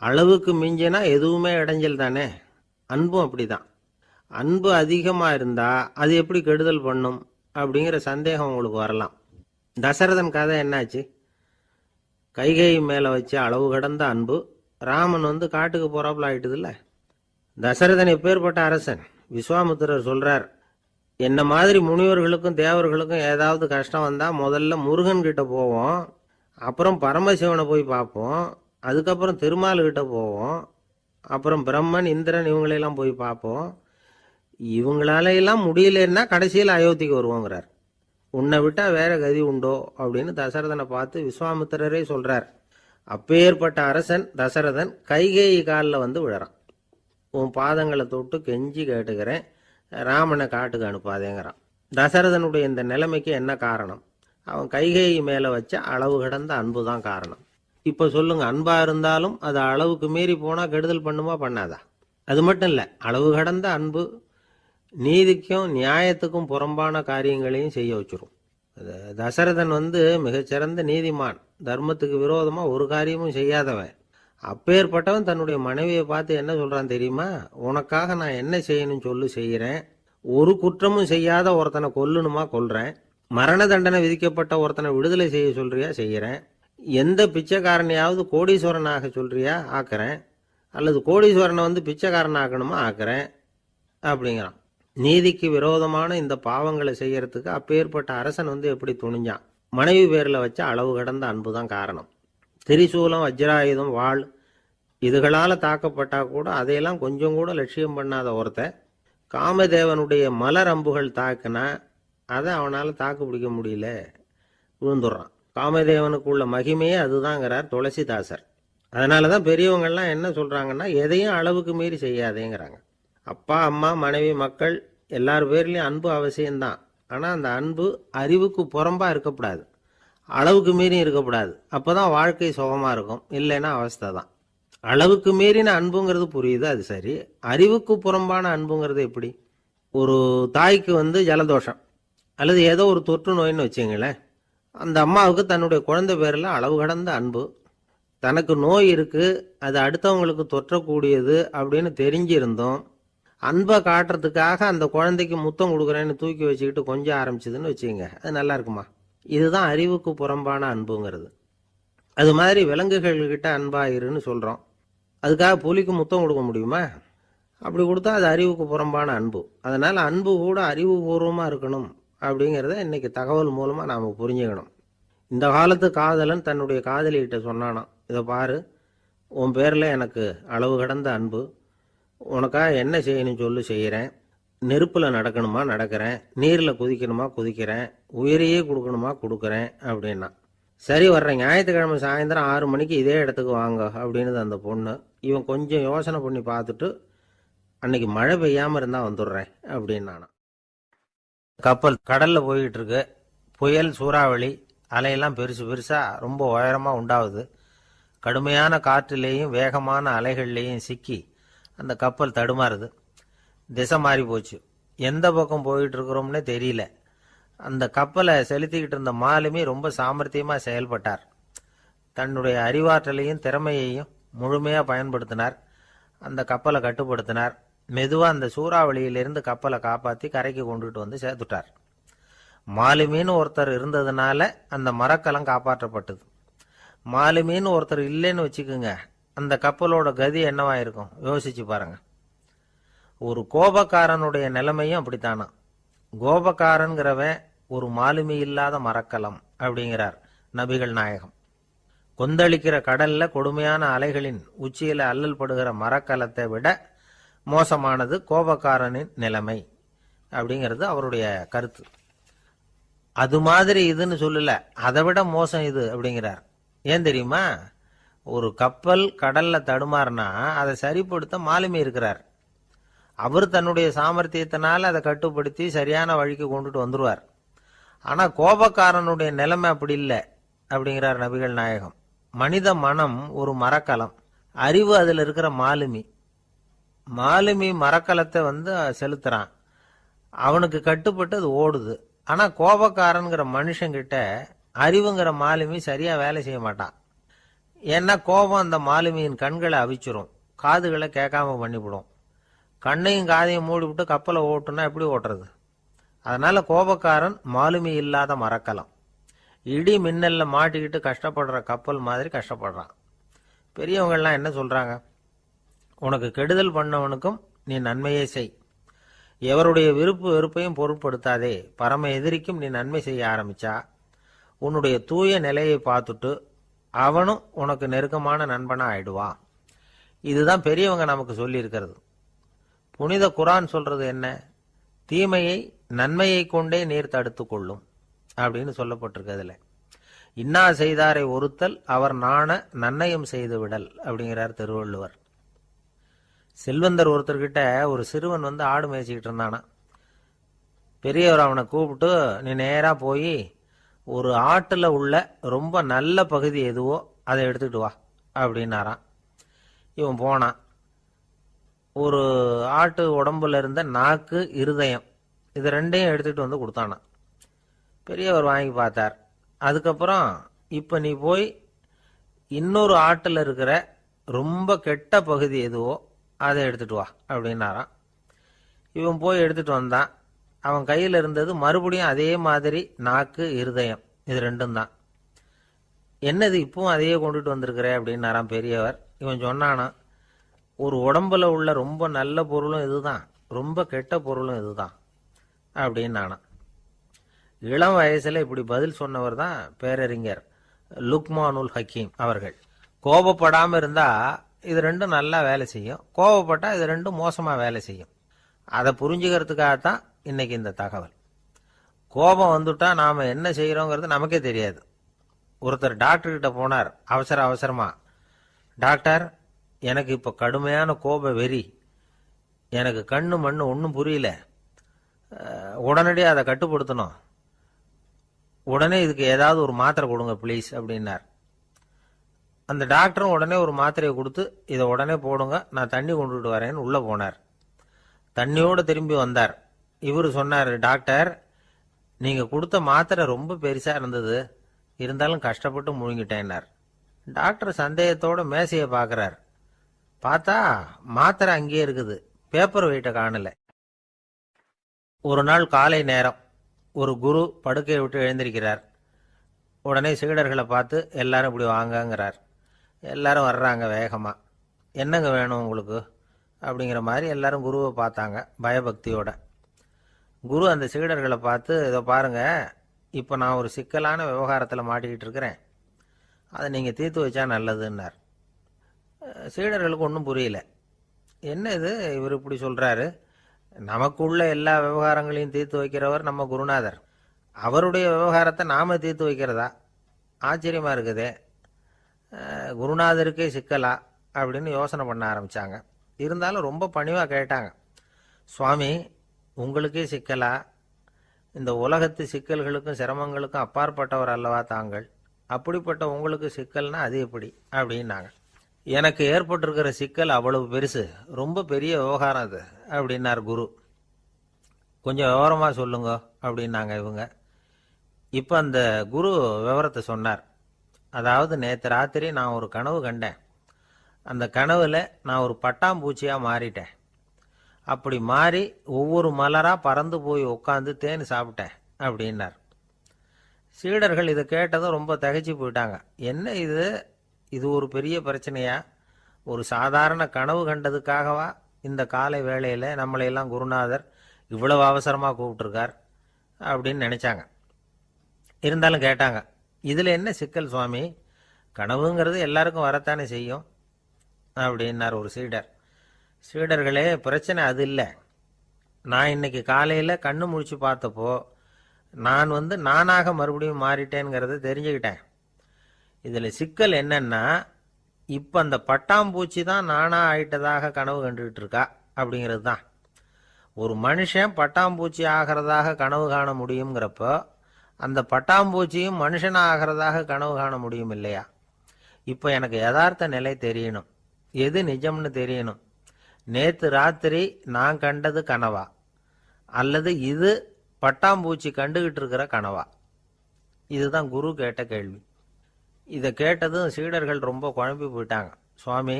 அளவுக்கு மிஞ்சினா எதுவுமே இடைஞ்சல் தானே. அன்பும் அப்படிதான். அன்பு அதிகமாக இருந்தால் அது எப்படி கெடுதல் பண்ணும் அப்படிங்கிற சந்தேகம் உங்களுக்கு வரலாம். தசரதன் கதை என்னாச்சு? கைகை மேலே வச்ச அளவு கடந்த அன்பு. ராமன் காட்டுக்கு போறாப்புல ஆயிட்டுதுல்ல. தசரதன் எப்பேற்பட்ட அரசன்? விஸ்வாமித்திரர் சொல்றார், என்ன மாதிரி முனிவர்களுக்கும் தேவர்களுக்கும் ஏதாவது கஷ்டம் வந்தால் முதல்ல முருகன் கிட்ட போவோம், அப்புறம் பரமசிவனை போய் பார்ப்போம், அதுக்கப்புறம் திருமால்கிட்ட போவோம், அப்புறம் பிரம்மன் இந்திரன் இவங்களையெல்லாம் போய் பார்ப்போம். இவங்களாலையெல்லாம் முடியலன்னா கடைசியில் அயோத்திக்கு வருவோங்கிறார். உன்னை விட்டா வேற கதி உண்டோ அப்படின்னு தசரதனை பார்த்து விஸ்வாமித்திரரே சொல்றார். அப்பேற்பட்ட அரசன் தசரதன் கைகேயி காலில் விழறான். உன் பாதங்களை தொட்டு கெஞ்சி கேட்டுக்கிறேன், ராமனை காட்டுக்கு அனுப்பாதேங்கிறான். தசரதனுடைய இந்த நிலைமைக்கு என்ன காரணம்? அவன் கைகேயி மேலே வச்ச அளவு கடந்த அன்பு தான் காரணம். இப்போ சொல்லுங்க, அன்பா இருந்தாலும் அது அளவுக்கு மீறி போனால் கெடுதல் பண்ணுமா பண்ணாதா? அது மட்டும் இல்லை, அளவு கடந்த அன்பு நீதிக்கும் நியாயத்துக்கும் புறம்பான காரியங்களையும் செய்ய வச்சிரும். தசரதன் மிகச்சிறந்த நீதிமான், தர்மத்துக்கு விரோதமாக ஒரு காரியமும் செய்யாதவன். அப்பேற்பட்டவன் தன்னுடைய மனைவியை பார்த்து என்ன சொல்றான் தெரியுமா? உனக்காக நான் என்ன செய்யணும்னு சொல்லு செய்கிறேன், ஒரு குற்றமும் செய்யாத ஒருத்தனை கொல்லணுமா கொல்றேன், மரண தண்டனை விதிக்கப்பட்ட ஒருத்தனை விடுதலை செய்ய சொல்றியா செய்கிறேன், எந்த பிச்சைக்காரனையாவது கோடீஸ்வரனாக சொல்றியா ஆக்குறேன், அல்லது கோடீஸ்வரனை பிச்சைக்காரன் ஆக்கணுமா ஆக்குறேன் அப்படிங்கிறான். நீதிக்கு விரோதமான இந்த பாவங்களை செய்யறதுக்கு அப்பேற்பட்ட அரசன் எப்படி துணிஞ்சான்? மனைவி பேரில் வச்ச அளவு கடந்த அன்பு தான் காரணம். திரிசூலம், வஜ்ராயுதம், வாள் இதுகளால் தாக்கப்பட்டா கூட அதையெல்லாம் கொஞ்சம் கூட லட்சியம் பண்ணாத ஒருத்தன் காமதேவனுடைய மலர் அம்புகள் தாக்குனா அதை அவனால் தாக்கு பிடிக்க முடியல, விழுந்துடுறான். காமதேவனுக்குள்ள மகிமையே அதுதாங்கிறார் துளசிதாசர். அதனால தான் பெரியவங்கள்லாம் என்ன சொல்கிறாங்கன்னா, எதையும் அளவுக்கு மீறி செய்யாதேங்கிறாங்க. அப்பா, அம்மா, மனைவி, மக்கள் எல்லார் பேர்லேயும் அன்பு அவசியம்தான். ஆனால் அந்த அன்பு அறிவுக்கு புறம்பாக இருக்கக்கூடாது, அளவுக்கு மீறி இருக்கக்கூடாது. அப்போ தான் வாழ்க்கை சுகமாக இருக்கும், இல்லைன்னா அவஸ்தை தான். அளவுக்கு மீறின அன்புங்கிறது புரியுது, அது சரி. அறிவுக்கு புறம்பான அன்புங்கிறது எப்படி? ஒரு தாய்க்கு ஜலதோஷம் அல்லது ஏதோ ஒரு தொற்று நோயின்னு வச்சுங்களேன். அந்த அம்மாவுக்கு தன்னுடைய குழந்தை பேரில் அளவு கடந்த அன்பு. தனக்கு நோய் இருக்குது, அது அடுத்தவங்களுக்கு தொற்றக்கூடியது அப்படின்னு தெரிஞ்சிருந்தோம் அன்பை காட்டுறதுக்காக அந்த குழந்தைக்கு முத்தம் கொடுக்குறேன்னு தூக்கி வச்சுக்கிட்டு கொஞ்சம் ஆரம்பிச்சதுன்னு வச்சுக்கோங்க, அது நல்லா இருக்குமா? இதுதான் அறிவுக்கு புறம்பான அன்புங்கிறது. அது மாதிரி விலங்குகள்கிட்ட அன்பாயிருன்னு சொல்கிறோம். அதுக்காக புலிக்கு முத்தம் கொடுக்க முடியுமா? அப்படி கொடுத்தா அது அறிவுக்கு புறம்பான அன்பு. அதனால் அன்பு கூட அறிவுபூர்வமாக இருக்கணும் அப்படிங்கிறத இன்னைக்கு தகவல் மூலமாக நாம் புரிஞ்சுக்கணும். இந்த காலத்து காதலன் தன்னுடைய காதலிகிட்ட சொன்னானாம், இதை பாரு, உன் பேரில் எனக்கு அளவு கடந்த அன்பு, உனக்காக என்ன செய்யணும்னு சொல்லி செய்கிறேன், நெருப்பில் நடக்கணுமா நடக்கிறேன், நீரில் குதிக்கணுமா குதிக்கிறேன், உயிரையே கொடுக்கணுமா கொடுக்குறேன் அப்படின்னா. சரி, வர்றேன் ஞாயிற்றுக்கிழமை சாயந்தரம் 6 மணிக்கு இதே இடத்துக்கு வாங்க அப்படின்னு அந்த பொண்ணு. இவன் கொஞ்சம் யோசனை பண்ணி பார்த்துட்டு, அன்னைக்கு மழை பெய்யாமல் இருந்தால் வந்துடுறேன் அப்படின்னானா. கப்பல் கடலில் போய்கிட்டு இருக்கு. புயல், சூறாவளி, அலையெல்லாம் பெருசு பெருசாக ரொம்ப உயரமாக உண்டாகுது. கடுமையான காற்றிலேயும் வேகமான அலைகள்லேயும் சிக்கி அந்த கப்பல் தடுமாறுது. திசை மாறி போச்சு. எந்த பக்கம் போயிட்டு இருக்கிறோம்னே தெரியல. அந்த கப்பலை செலுத்திக்கிட்டு இருந்த மாலுமி ரொம்ப சாமர்த்தியமாக செயல்பட்டார். தன்னுடைய அறிவாற்றலையும் திறமையையும் முழுமையாக பயன்படுத்தினார். அந்த கப்பலை கட்டுப்படுத்தினார். மெதுவாக அந்த சூறாவளியிலிருந்து கப்பலை காப்பாற்றி கரைக்கு கொண்டுட்டு சேர்த்துட்டார். மாலுமின்னு ஒருத்தர் இருந்ததுனால அந்த மரக்கலம் காப்பாற்றப்பட்டது. மாலுமின்னு ஒருத்தர் இல்லைன்னு வச்சுக்கோங்க, அந்த கப்பலோட கதி என்னவாயிருக்கும் யோசிச்சு பாருங்க. ஒரு கோபக்காரனுடைய நிலைமையும் அப்படித்தானா. கோபக்காரன்கிறவன் ஒரு மாலுமி இல்லாத மரக்கலம் அப்படிங்கிறார் நபிகள் நாயகம். கொந்தளிக்கிற கடல்ல கொடுமையான அலைகளின் உச்சியில அல்லல் படுகிற மரக்கலத்தை விட மோசமானது கோபக்காரனின் நிலைமை அப்படிங்கிறது அவருடைய கருத்து. அது மாதிரி இதுன்னு சொல்லல, அதை விட மோசம் இது அப்படிங்கிறார். ஏன் தெரியுமா? ஒரு கப்பல் கடல்ல தடுமாறினா அதை சரிப்படுத்த மாலுமி இருக்கிறார். அவர் தன்னுடைய சாமர்த்தியத்தினால அதை கட்டுப்படுத்தி சரியான வழிக்கு கொண்டுட்டு வந்துருவார். ஆனா கோபக்காரனுடைய நிலைமை அப்படி இல்லை அப்படிங்கிறார் நபிகள் நாயகம். மனித மனம் ஒரு மரக்கலம், அறிவு அதில் இருக்கிற மாலுமி. மாலுமி மரக்கலத்தை செலுத்துறான், அவனுக்கு கட்டுப்பட்டு அது ஓடுது. ஆனா கோபக்காரன்கிற மனுஷங்கிட்ட அறிவுங்கிற மாலுமி சரியா வேலை செய்ய மாட்டான். ஏன்னா கோபம் அந்த மாலுமியின் கண்களை அவிச்சிரும், காதுகளை கேட்காம பண்ணிவிடும். கண்ணையும் காதையும் மூடிவிட்டு கப்பலை ஓட்டுனா எப்படி ஓட்டுறது? அதனால கோபக்காரன் மாலுமி இல்லாத மரக்கலம். இடி மின்னல்ல மாட்டிக்கிட்டு கஷ்டப்படுற கப்பல் மாதிரி கஷ்டப்படுறான். பெரியவங்கள்லாம் என்ன சொல்றாங்க? உனக்கு கெடுதல் பண்ணவனுக்கும் நீ நன்மையே செய், எவருடைய விருப்பு வெறுப்பையும் பொருட்படுத்தாதே, பரம எதிரிக்கும் நீ நன்மை செய்ய ஆரம்பிச்சா உன்னுடைய தூய நிலையை பார்த்துட்டு அவனும் உனக்கு நெருக்கமான நண்பனா ஆயிடுவான். இதுதான் பெரியவங்க நமக்கு சொல்லி இருக்கிறது. புனித குரான் சொல்றது என்ன? தீமையை நன்மையை கொண்டே நீர் தடுத்து கொள்ளும் அப்படின்னு சொல்லப்பட்டிருக்கிறதுல. இன்னா செய்தாரை ஒருத்தல் அவர் நாண நன்னயம் செய்து விடல் அப்படிங்கிறார் திருவள்ளுவர். செல்வந்தர் ஒருத்தர்கிட்ட ஒரு சிறுவன் வந்து ஆடு மேய்ச்சிக்கிட்டு இருந்தானா. பெரியவர் அவனை கூப்பிட்டு, நீ நேரா போய் ஒரு ஆட்டுல உள்ள ரொம்ப நல்ல பகுதி எதுவோ அதை எடுத்துட்டு வா அப்படின்னாரான். இவன் போனான். ஒரு ஆட்டு உடம்புல இருந்த நாக்கு, இருதயம், இது ரெண்டையும் எடுத்துட்டு வந்து கொடுத்தானா. பெரியவர் வாங்கி பார்த்தார். அதுக்கப்புறம் இப்ப நீ போய் இன்னொரு ஆட்டுல இருக்கிற ரொம்ப கெட்ட பகுதி எதுவோ அதை எடுத்துட்டு வா அப்படின்னாராம். இவன் போய் எடுத்துட்டு வந்தான். அவன் கையில் இருந்தது மறுபடியும் அதே மாதிரி நாக்கு, இருதயம், இது ரெண்டும் தான். என்னது இப்பவும் அதையே கொண்டுட்டு வந்திருக்கிற அப்படின்னாராம் பெரியவர். இவன் சொன்னானா, ஒரு உடம்புல உள்ள ரொம்ப நல்ல பொருளும் இதுதான், ரொம்ப கெட்ட பொருளும் இதுதான் அப்படின்னானா. இளம் வயசுல இப்படி பதில் சொன்னவர் தான் பேரறிஞர் லுக்மானுல் ஹக்கீம் அவர்கள். கோபப்படாம இருந்தா இது ரெண்டும் நல்லா வேலை செய்யும், கோபப்பட்டா இது ரெண்டும் மோசமா வேலை செய்யும். அதை புரிஞ்சுக்கிறதுக்காகத்தான் இன்னைக்கு இந்த தகவல். கோபம் வந்துட்டா நாம என்ன செய்யறோங்கிறது நமக்கே தெரியாது. ஒருத்தர் டாக்டர் கிட்ட போனார் அவசரமா. டாக்டர், எனக்கு இப்ப கடுமையான கோப வெறி, எனக்கு கண்ணு மண்ணு ஒன்றும் புரியல, உடனடியாக அதை கட்டுப்படுத்தணும், உடனே இதுக்கு ஏதாவது ஒரு மாத்திரை கொடுங்க ப்ளீஸ் அப்படின்னார். அந்த டாக்டரும் உடனே ஒரு மாத்திரையை கொடுத்து, இதை உடனே போடுங்க, நான் தண்ணி கொண்டுட்டு வரேன்னு உள்ள போனார். தண்ணியோடு திரும்பி வந்தார். இவரு சொன்னார், டாக்டர், நீங்க கொடுத்த மாத்திரை ரொம்ப பெருசா இருந்தது, இருந்தாலும் கஷ்டப்பட்டு முழுங்கிட்டேன்னார். டாக்டர் சந்தேகத்தோட மேசையை பார்க்கிறார். பார்த்தா மாத்திரை அங்கேயே இருக்குது, பேப்பர் வெயிட்ட காணல. ஒரு நாள் காலை நேரம் ஒரு குரு படுக்கையை விட்டு எழுந்திருக்கிறார். உடனே சீடர்களை பார்த்து எல்லாரும் இப்படி வாங்கங்கிறார். எல்லாரும் வர்றாங்க வேகமா. என்னங்க வேணும் உங்களுக்கு அப்படிங்கிற மாதிரி எல்லாரும் குருவை பார்த்தாங்க பயபக்தியோட. குரு அந்த சீடர்களை பார்த்து, இதை பாருங்க, இப்போ நான் ஒரு சிக்கலான விவகாரத்தில் மாட்டிக்கிட்டு இருக்கிறேன், அதை நீங்கள் தீர்த்து வச்சா நல்லதுன்னார். சீடர்களுக்கு ஒன்றும் புரியல. என்ன இது இவர் இப்படி சொல்றாரு? நமக்குள்ள எல்லா விவகாரங்களையும் தீர்த்து வைக்கிறவர் நம்ம குருநாதர், அவருடைய விவகாரத்தை நாம தீர்த்து வைக்கிறதா? ஆச்சரியமா இருக்குதே, குருநாதருக்கே சிக்கலா அப்படின்னு யோசனை பண்ண ஆரம்பிச்சாங்க. இருந்தாலும் ரொம்ப பணிவா கேட்டாங்க, சுவாமி உங்களுக்கே சிக்கலா? இந்த உலகத்து சிக்கல்களுக்கும் சிரமங்களுக்கும் அப்பாற்பட்டவர் அல்லவா தாங்கள், அப்படிப்பட்ட உங்களுக்கு சிக்கல்னா அது எப்படி அப்படின்னாங்க. எனக்கு ஏற்பட்டிருக்கிற சிக்கல் அவ்வளவு பெருசு, ரொம்ப பெரிய விவகாரம் அது அப்படின்னார் குரு. கொஞ்சம் விவரமா சொல்லுங்க அப்படின்னாங்க இவங்க. இப்ப அந்த குரு விவரத்தை சொன்னார். அதாவது நேற்று ராத்திரி நான் ஒரு கனவு கண்டேன். அந்த கனவுல நான் ஒரு பட்டாம்பூச்சியா மாறிட்டேன். அப்படி மாறி ஒவ்வொரு மலரா பறந்து போய் உட்காந்து தேன் சாப்பிட்டேன் அப்படின்னார். சீடர்கள் இதை கேட்டதும் ரொம்ப திகைச்சு போயிட்டாங்க. என்ன இது, இது ஒரு பெரிய பிரச்சனையா? ஒரு சாதாரண கனவு கண்டதுக்காகவா இந்த காலை வேளையில நம்மளையெல்லாம் குருநாதர் இவ்வளவு அவசரமா கூப்பிட்டுருக்கார் அப்படின்னு நினைச்சாங்க. இருந்தாலும் கேட்டாங்க, இதுல என்ன சிக்கல் சுவாமி? கனவுங்கிறது எல்லாருக்கும் வரத்தானே செய்யும் அப்படின்னார் ஒரு சீடர். சீடர்களே, பிரச்சனை அது இல்லை. நான் இன்னைக்கு காலையில கண்ணு முழிச்சு பார்த்தப்போ நான் நானாக மறுபடியும் மாறிட்டேங்கிறத தெரிஞ்சுக்கிட்டேன். இதுல சிக்கல் என்னன்னா, இப்ப அந்த பட்டாம்பூச்சி தான் நானா ஆயிட்டதாக கனவு கண்டுகிட்டு இருக்கா அப்படிங்கிறது தான். ஒரு மனுஷன் பட்டாம்பூச்சி ஆகிறதாக கனவு காண முடியுங்கிறப்போ அந்த பட்டாம்பூச்சியும் மனுஷனா ஆகிறதாக கனவு காண முடியும் இல்லையா? இப்ப எனக்கு யதார்த்த நிலை தெரியணும், எது நிஜம்னு தெரியணும். நேத்து ராத்திரி நான் கண்டது கனவா, அல்லது இது பட்டாம்பூச்சி கண்டுகிட்டு இருக்கிற கனவா? இதுதான் குரு கேட்ட கேள்வி. இதை கேட்டதும் சீடர்கள் ரொம்ப குழம்பி போயிட்டாங்க. சுவாமி,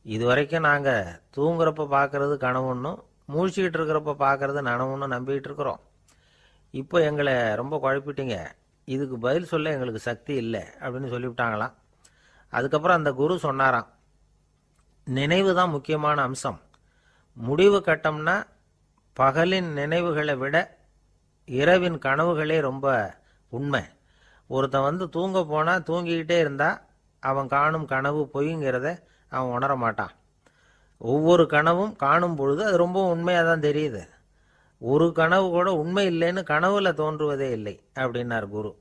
இது வரைக்கும் நாங்கள் தூங்குறப்ப பார்க்கறது கனவுன்னும் முழிச்சுக்கிட்டு இருக்கிறப்ப பார்க்கறது நனவுன்னு நம்பிக்கிட்டு இருக்கிறோம். இப்போ எங்களை ரொம்ப குழப்பிட்டீங்க, இதுக்கு பதில் சொல்ல எங்களுக்கு சக்தி இல்லை அப்படின்னு சொல்லிவிட்டாங்களாம். அதுக்கப்புறம் அந்த குரு சொன்னாராம், நினைவு தான் முக்கியமான அம்சம். முடிவு கட்டம்னா பகலின் நினைவுகளை விட இரவின் கனவுகளே ரொம்ப உண்மை. ஒருத்தன் தூங்க போனால் தூங்கிக்கிட்டே இருந்தால் அவன் காணும் கனவு பொய்ங்கிறத அவன் உணர மாட்டான். ஒவ்வொரு கனவும் காணும் பொழுது அது ரொம்ப உண்மையாக தான் தெரியுது. ஒரு கனவு கூட உண்மை இல்லைன்னு கனவுல தோன்றுவதே இல்லை அப்படின்னார் குரு.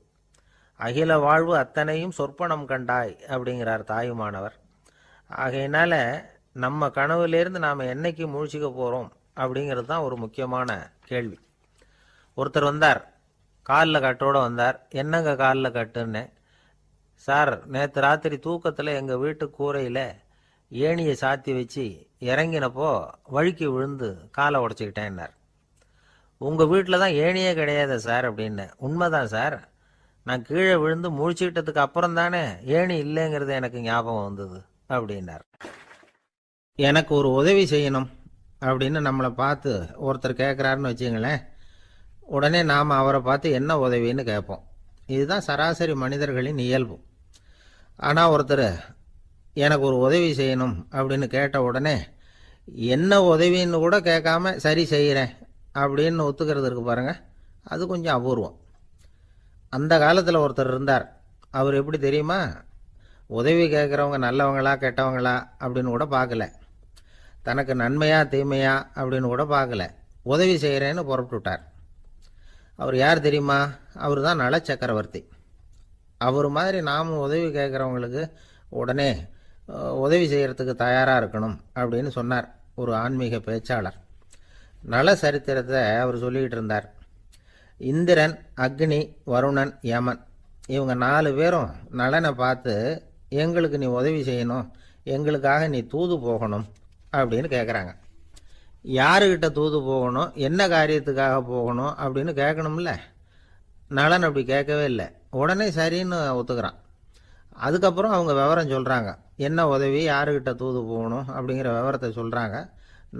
அகில வாழ்வு அத்தனையும் சொற்பனம் கண்டாய் அப்படிங்கிறார் தாயுமானவர். ஆகையினால நம்ம கனவுலேருந்து நாம் என்னைக்கு முழிச்சிக்க போகிறோம் அப்படிங்கிறது தான் ஒரு முக்கியமான கேள்வி. ஒருத்தர் வந்தார், காலில் கட்டோடு வந்தார். என்னங்க காலில் கட்டுன்னு? சார், நேற்று ராத்திரி தூக்கத்தில் எங்கள் வீட்டு கூரையில் ஏணியை சாத்தி வச்சு இறங்கினப்போ வழுக்கி விழுந்து காலை உடச்சிக்கிட்டேன்னார். உங்கள் வீட்டில் தான் ஏணியே கிடையாது சார் அப்படின்னு. உண்மைதான் சார், நான் கீழே விழுந்து முழிச்சுக்கிட்டதுக்கு அப்புறம் தானே ஏணி இல்லைங்கிறது எனக்கு ஞாபகம் வந்தது அப்படின்னார். எனக்கு ஒரு உதவி செய்யணும் அப்படின்னு நம்மளை பார்த்து ஒருத்தர் கேட்குறாருன்னு வச்சுங்களேன், உடனே நாம் அவரை பார்த்து என்ன உதவின்னு கேட்போம். இதுதான் சராசரி மனிதர்களின் இயல்பு. ஆனால் ஒருத்தர் எனக்கு ஒரு உதவி செய்யணும் அப்படின்னு கேட்ட உடனே என்ன உதவின்னு கூட கேட்காம சரி செய்கிறேன் அப்படின்னு ஒத்துக்கிறது இருக்கு பாருங்க, அது கொஞ்சம் அபூர்வம். அந்த காலத்தில் ஒருத்தர் இருந்தார். அவர் எப்படி தெரியுமா? உதவி கேட்குறவங்க நல்லவங்களா கெட்டவங்களா அப்படின்னு கூட பார்க்கல, தனக்கு நன்மையா தீமையா அப்படின்னு கூட பார்க்கல, உதவி செய்கிறேன்னு புறப்பட்டு விட்டார். அவர் யார் தெரியுமா? அவர் தான் நல சக்கரவர்த்தி. அவர் மாதிரி நாமும் உதவி கேட்குறவங்களுக்கு உடனே உதவி செய்கிறதுக்கு தயாராக இருக்கணும் அப்படின்னு சொன்னார் ஒரு ஆன்மீக பேச்சாளர். நல சரித்திரத்தை அவர் சொல்லிக்கிட்டு இருந்தார். இந்திரன், அக்னி, வருணன், யமன் இவங்க 4 பேரும் நலனை பார்த்து எங்களுக்கு நீ உதவி செய்யணும், எங்களுக்காக நீ தூது போகணும் அப்படின்னு கேட்குறாங்க. யாருக்கிட்ட தூது போகணும், என்ன காரியத்துக்காக போகணும் அப்படின்னு கேட்கணும்ல. நலன் அப்படி கேட்கவே இல்லை, உடனே சரின்னு ஒத்துக்கிறான். அதுக்கப்புறம் அவங்க விவரம் சொல்கிறாங்க, என்ன உதவி, யாருக்கிட்ட தூது போகணும் அப்படிங்கிற விவரத்தை சொல்கிறாங்க.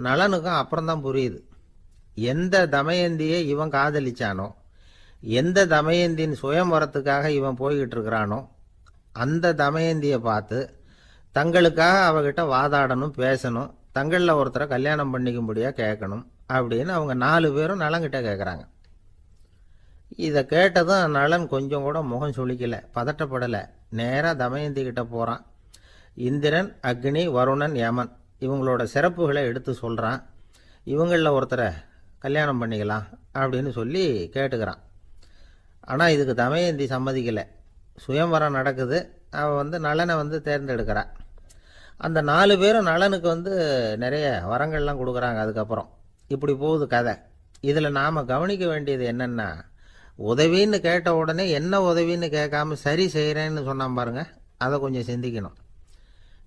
நலனுக்கும் அப்புறம்தான் புரியுது, எந்த தமயந்தியை இவன் காதலிச்சானோ, எந்த தமயந்தின் சுயம்பரத்துக்காக இவன் போய்கிட்டு இருக்கிறானோ அந்த தமயந்தியை பார்த்து தங்களுக்காக அவகிட்ட வாதாடணும், பேசணும், தங்களில் ஒருத்தரை கல்யாணம் பண்ணிக்கும்படியாக கேட்கணும் அப்படின்னு அவங்க 4 பேரும் நலன்கிட்ட கேட்குறாங்க. இதை கேட்டதும் நலன் கொஞ்சம் கூட முகம் சுளிக்கலை, பதட்டப்படலை. நேராக தமயந்தி கிட்ட போகிறான். இந்திரன், அக்னி, வருணன், யமன் இவங்களோட சிறப்புகளை எடுத்து சொல்கிறான். இவங்களில் ஒருத்தரை கல்யாணம் பண்ணிக்கலாம் அப்படின்னு சொல்லி கேட்டுக்கிறான். ஆனால் இதுக்கு தமயந்தி சம்மதிக்கலை. சுயம்வரம் நடக்குது, அவள் நலனை தேர்ந்தெடுக்கிறான். அந்த 4 பேரும் நலனுக்கு நிறைய வரங்கள்லாம் கொடுக்குறாங்க. அதுக்கப்புறம் இப்படி போகுது கதை. இதில் நாம் கவனிக்க வேண்டியது என்னென்னா, உதவின்னு கேட்ட உடனே என்ன உதவின்னு கேட்காம சரி செய்கிறேன்னு சொன்னான் பாருங்க, அதை கொஞ்சம் சிந்திக்கணும்.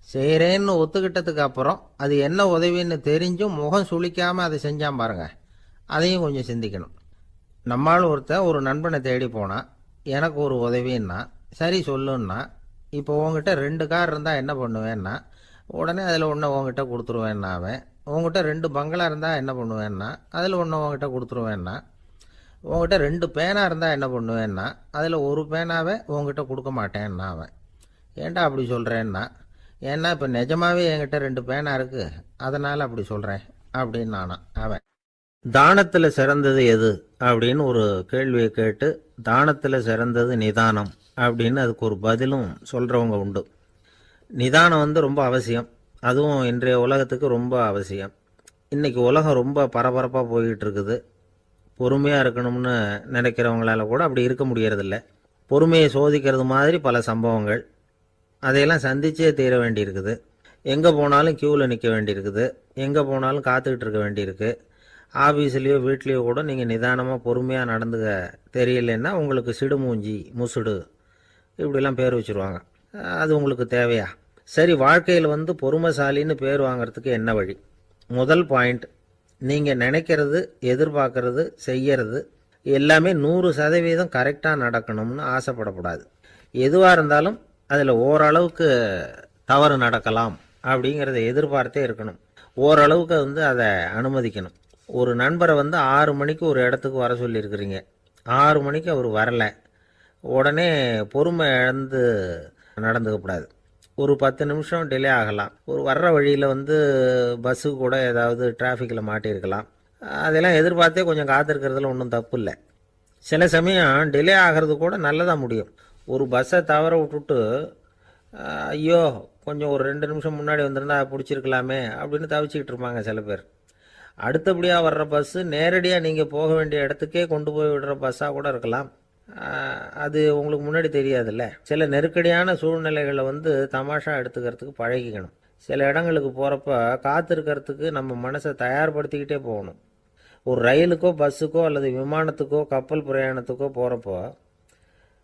செய்கிறேன்னு ஒத்துக்கிட்டதுக்கு அப்புறம் அது என்ன உதவின்னு தெரிஞ்சும் முகம் சுளிக்காமல் அதை செஞ்சான் பாருங்க, அதையும் கொஞ்சம் சிந்திக்கணும். நம்மால் ஒருத்தன் ஒரு நண்பனை தேடி போனான், எனக்கு ஒரு உதவின்னா சரி சொல்லுன்னா, இப்போ உங்ககிட்ட 2 கார் இருந்தால் என்ன பண்ணுவேன்னா உடனே அதில் ஒன்று உங்ககிட்ட கொடுத்துருவேன்னா, அவன் உங்ககிட்ட 2 பங்களா இருந்தால் என்ன பண்ணுவேன்னா அதில் ஒன்று உங்ககிட்ட கொடுத்துருவேன்னா, உங்ககிட்ட 2 பேனா இருந்தால் என்ன பண்ணுவேன்னா அதில் ஒரு பேனாவை உங்ககிட்ட கொடுக்க மாட்டேன்னா அவன். ஏன்டா அப்படி சொல்கிறேன்னா, ஏன்னா இப்போ நிஜமாவே என்கிட்ட 2 பேனா இருக்குது, அதனால் அப்படி சொல்கிறேன் அப்படின்னு நானான் அவன். தானத்தில் சிறந்தது எது அப்படின்னு ஒரு கேள்வியை கேட்டு, தானத்தில் சிறந்தது நிதானம் அப்படின்னு அதுக்கு ஒரு பதிலும் சொல்கிறவங்க உண்டு. நிதானம் ரொம்ப அவசியம், அதுவும் இன்றைய உலகத்துக்கு ரொம்ப அவசியம். இன்றைக்கி உலகம் ரொம்ப பரபரப்பாக போய்கிட்டு இருக்குது. பொறுமையாக இருக்கணும்னு நினைக்கிறவங்களால கூட அப்படி இருக்க முடியறதில்ல. பொறுமையை சோதிக்கிறது மாதிரி பல சம்பவங்கள், அதையெல்லாம் சந்திச்சே தீர வேண்டியிருக்குது. எங்கே போனாலும் க்யூவில் நிற்க வேண்டியிருக்குது, எங்கே போனாலும் காத்துக்கிட்டு இருக்க வேண்டியிருக்கு. ஆஃபீஸ்லேயோ வீட்லேயோ கூட நீங்கள் நிதானமாக பொறுமையாக நடந்துக்க தெரியலன்னா உங்களுக்கு சிடுமூஞ்சி, முசுடு இப்படிலாம் பேர் வச்சுருவாங்க. அது உங்களுக்கு தேவையா? சரி, வாழ்க்கையில் பொறுமைசாலின்னு பேர் வாங்கிறதுக்கு என்ன வழி? முதல் பாயிண்ட், நீங்கள் நினைக்கிறது, எதிர்பார்க்கறது, செய்யறது எல்லாமே 100% கரெக்டாக நடக்கணும்னு ஆசைப்படக்கூடாது. எதுவாக இருந்தாலும் அதில் ஓரளவுக்கு தவறு நடக்கலாம் அப்படிங்கிறத எதிர்பார்த்தே இருக்கணும். ஓரளவுக்கு அதை அனுமதிக்கணும். ஒரு நண்பரை 6 மணிக்கு ஒரு இடத்துக்கு வர சொல்லியிருக்கிறீங்க, 6 மணிக்கு அவர் வரலை, உடனே பொறுமை இழந்து நடந்துக்கக்கூடாது. ஒரு 10 நிமிஷம் டிலே ஆகலாம். ஒரு வர்ற வழியில் பஸ்ஸு கூட ஏதாவது டிராஃபிக்கில் மாட்டியிருக்கலாம். அதெல்லாம் எதிர்பார்த்தே கொஞ்சம் காத்திருக்கிறதுல ஒன்றும் தப்பு இல்லை. சில சமயம் டிலே ஆகிறது கூட நல்லதாக முடியும். ஒரு பஸ்ஸை தவற விட்டுட்டு ஐயோ கொஞ்சம் ஒரு 2 நிமிஷம் முன்னாடி வந்திருந்தா பிடிச்சிருக்கலாமே அப்படின்னு தவிச்சிக்கிட்டு இருப்பாங்க சில பேர். அடுத்தபடியாக வர்ற பஸ்ஸு நேரடியாக நீங்கள் போக வேண்டிய இடத்துக்கே கொண்டு போய் விடுற பஸ்ஸாக கூட இருக்கலாம். அது உங்களுக்கு முன்னாடி தெரியாதுல்ல. சில நெருக்கடியான சூழ்நிலைகளை தமாஷா எடுத்துக்கிறதுக்கு பழகிக்கணும். சில இடங்களுக்கு போகிறப்ப காத்திருக்கிறதுக்கு நம்ம மனசை தயார்படுத்திக்கிட்டே போகணும். ஒரு ரயிலுக்கோ பஸ்ஸுக்கோ அல்லது விமானத்துக்கோ கப்பல் பிரயாணத்துக்கோ போகிறப்போ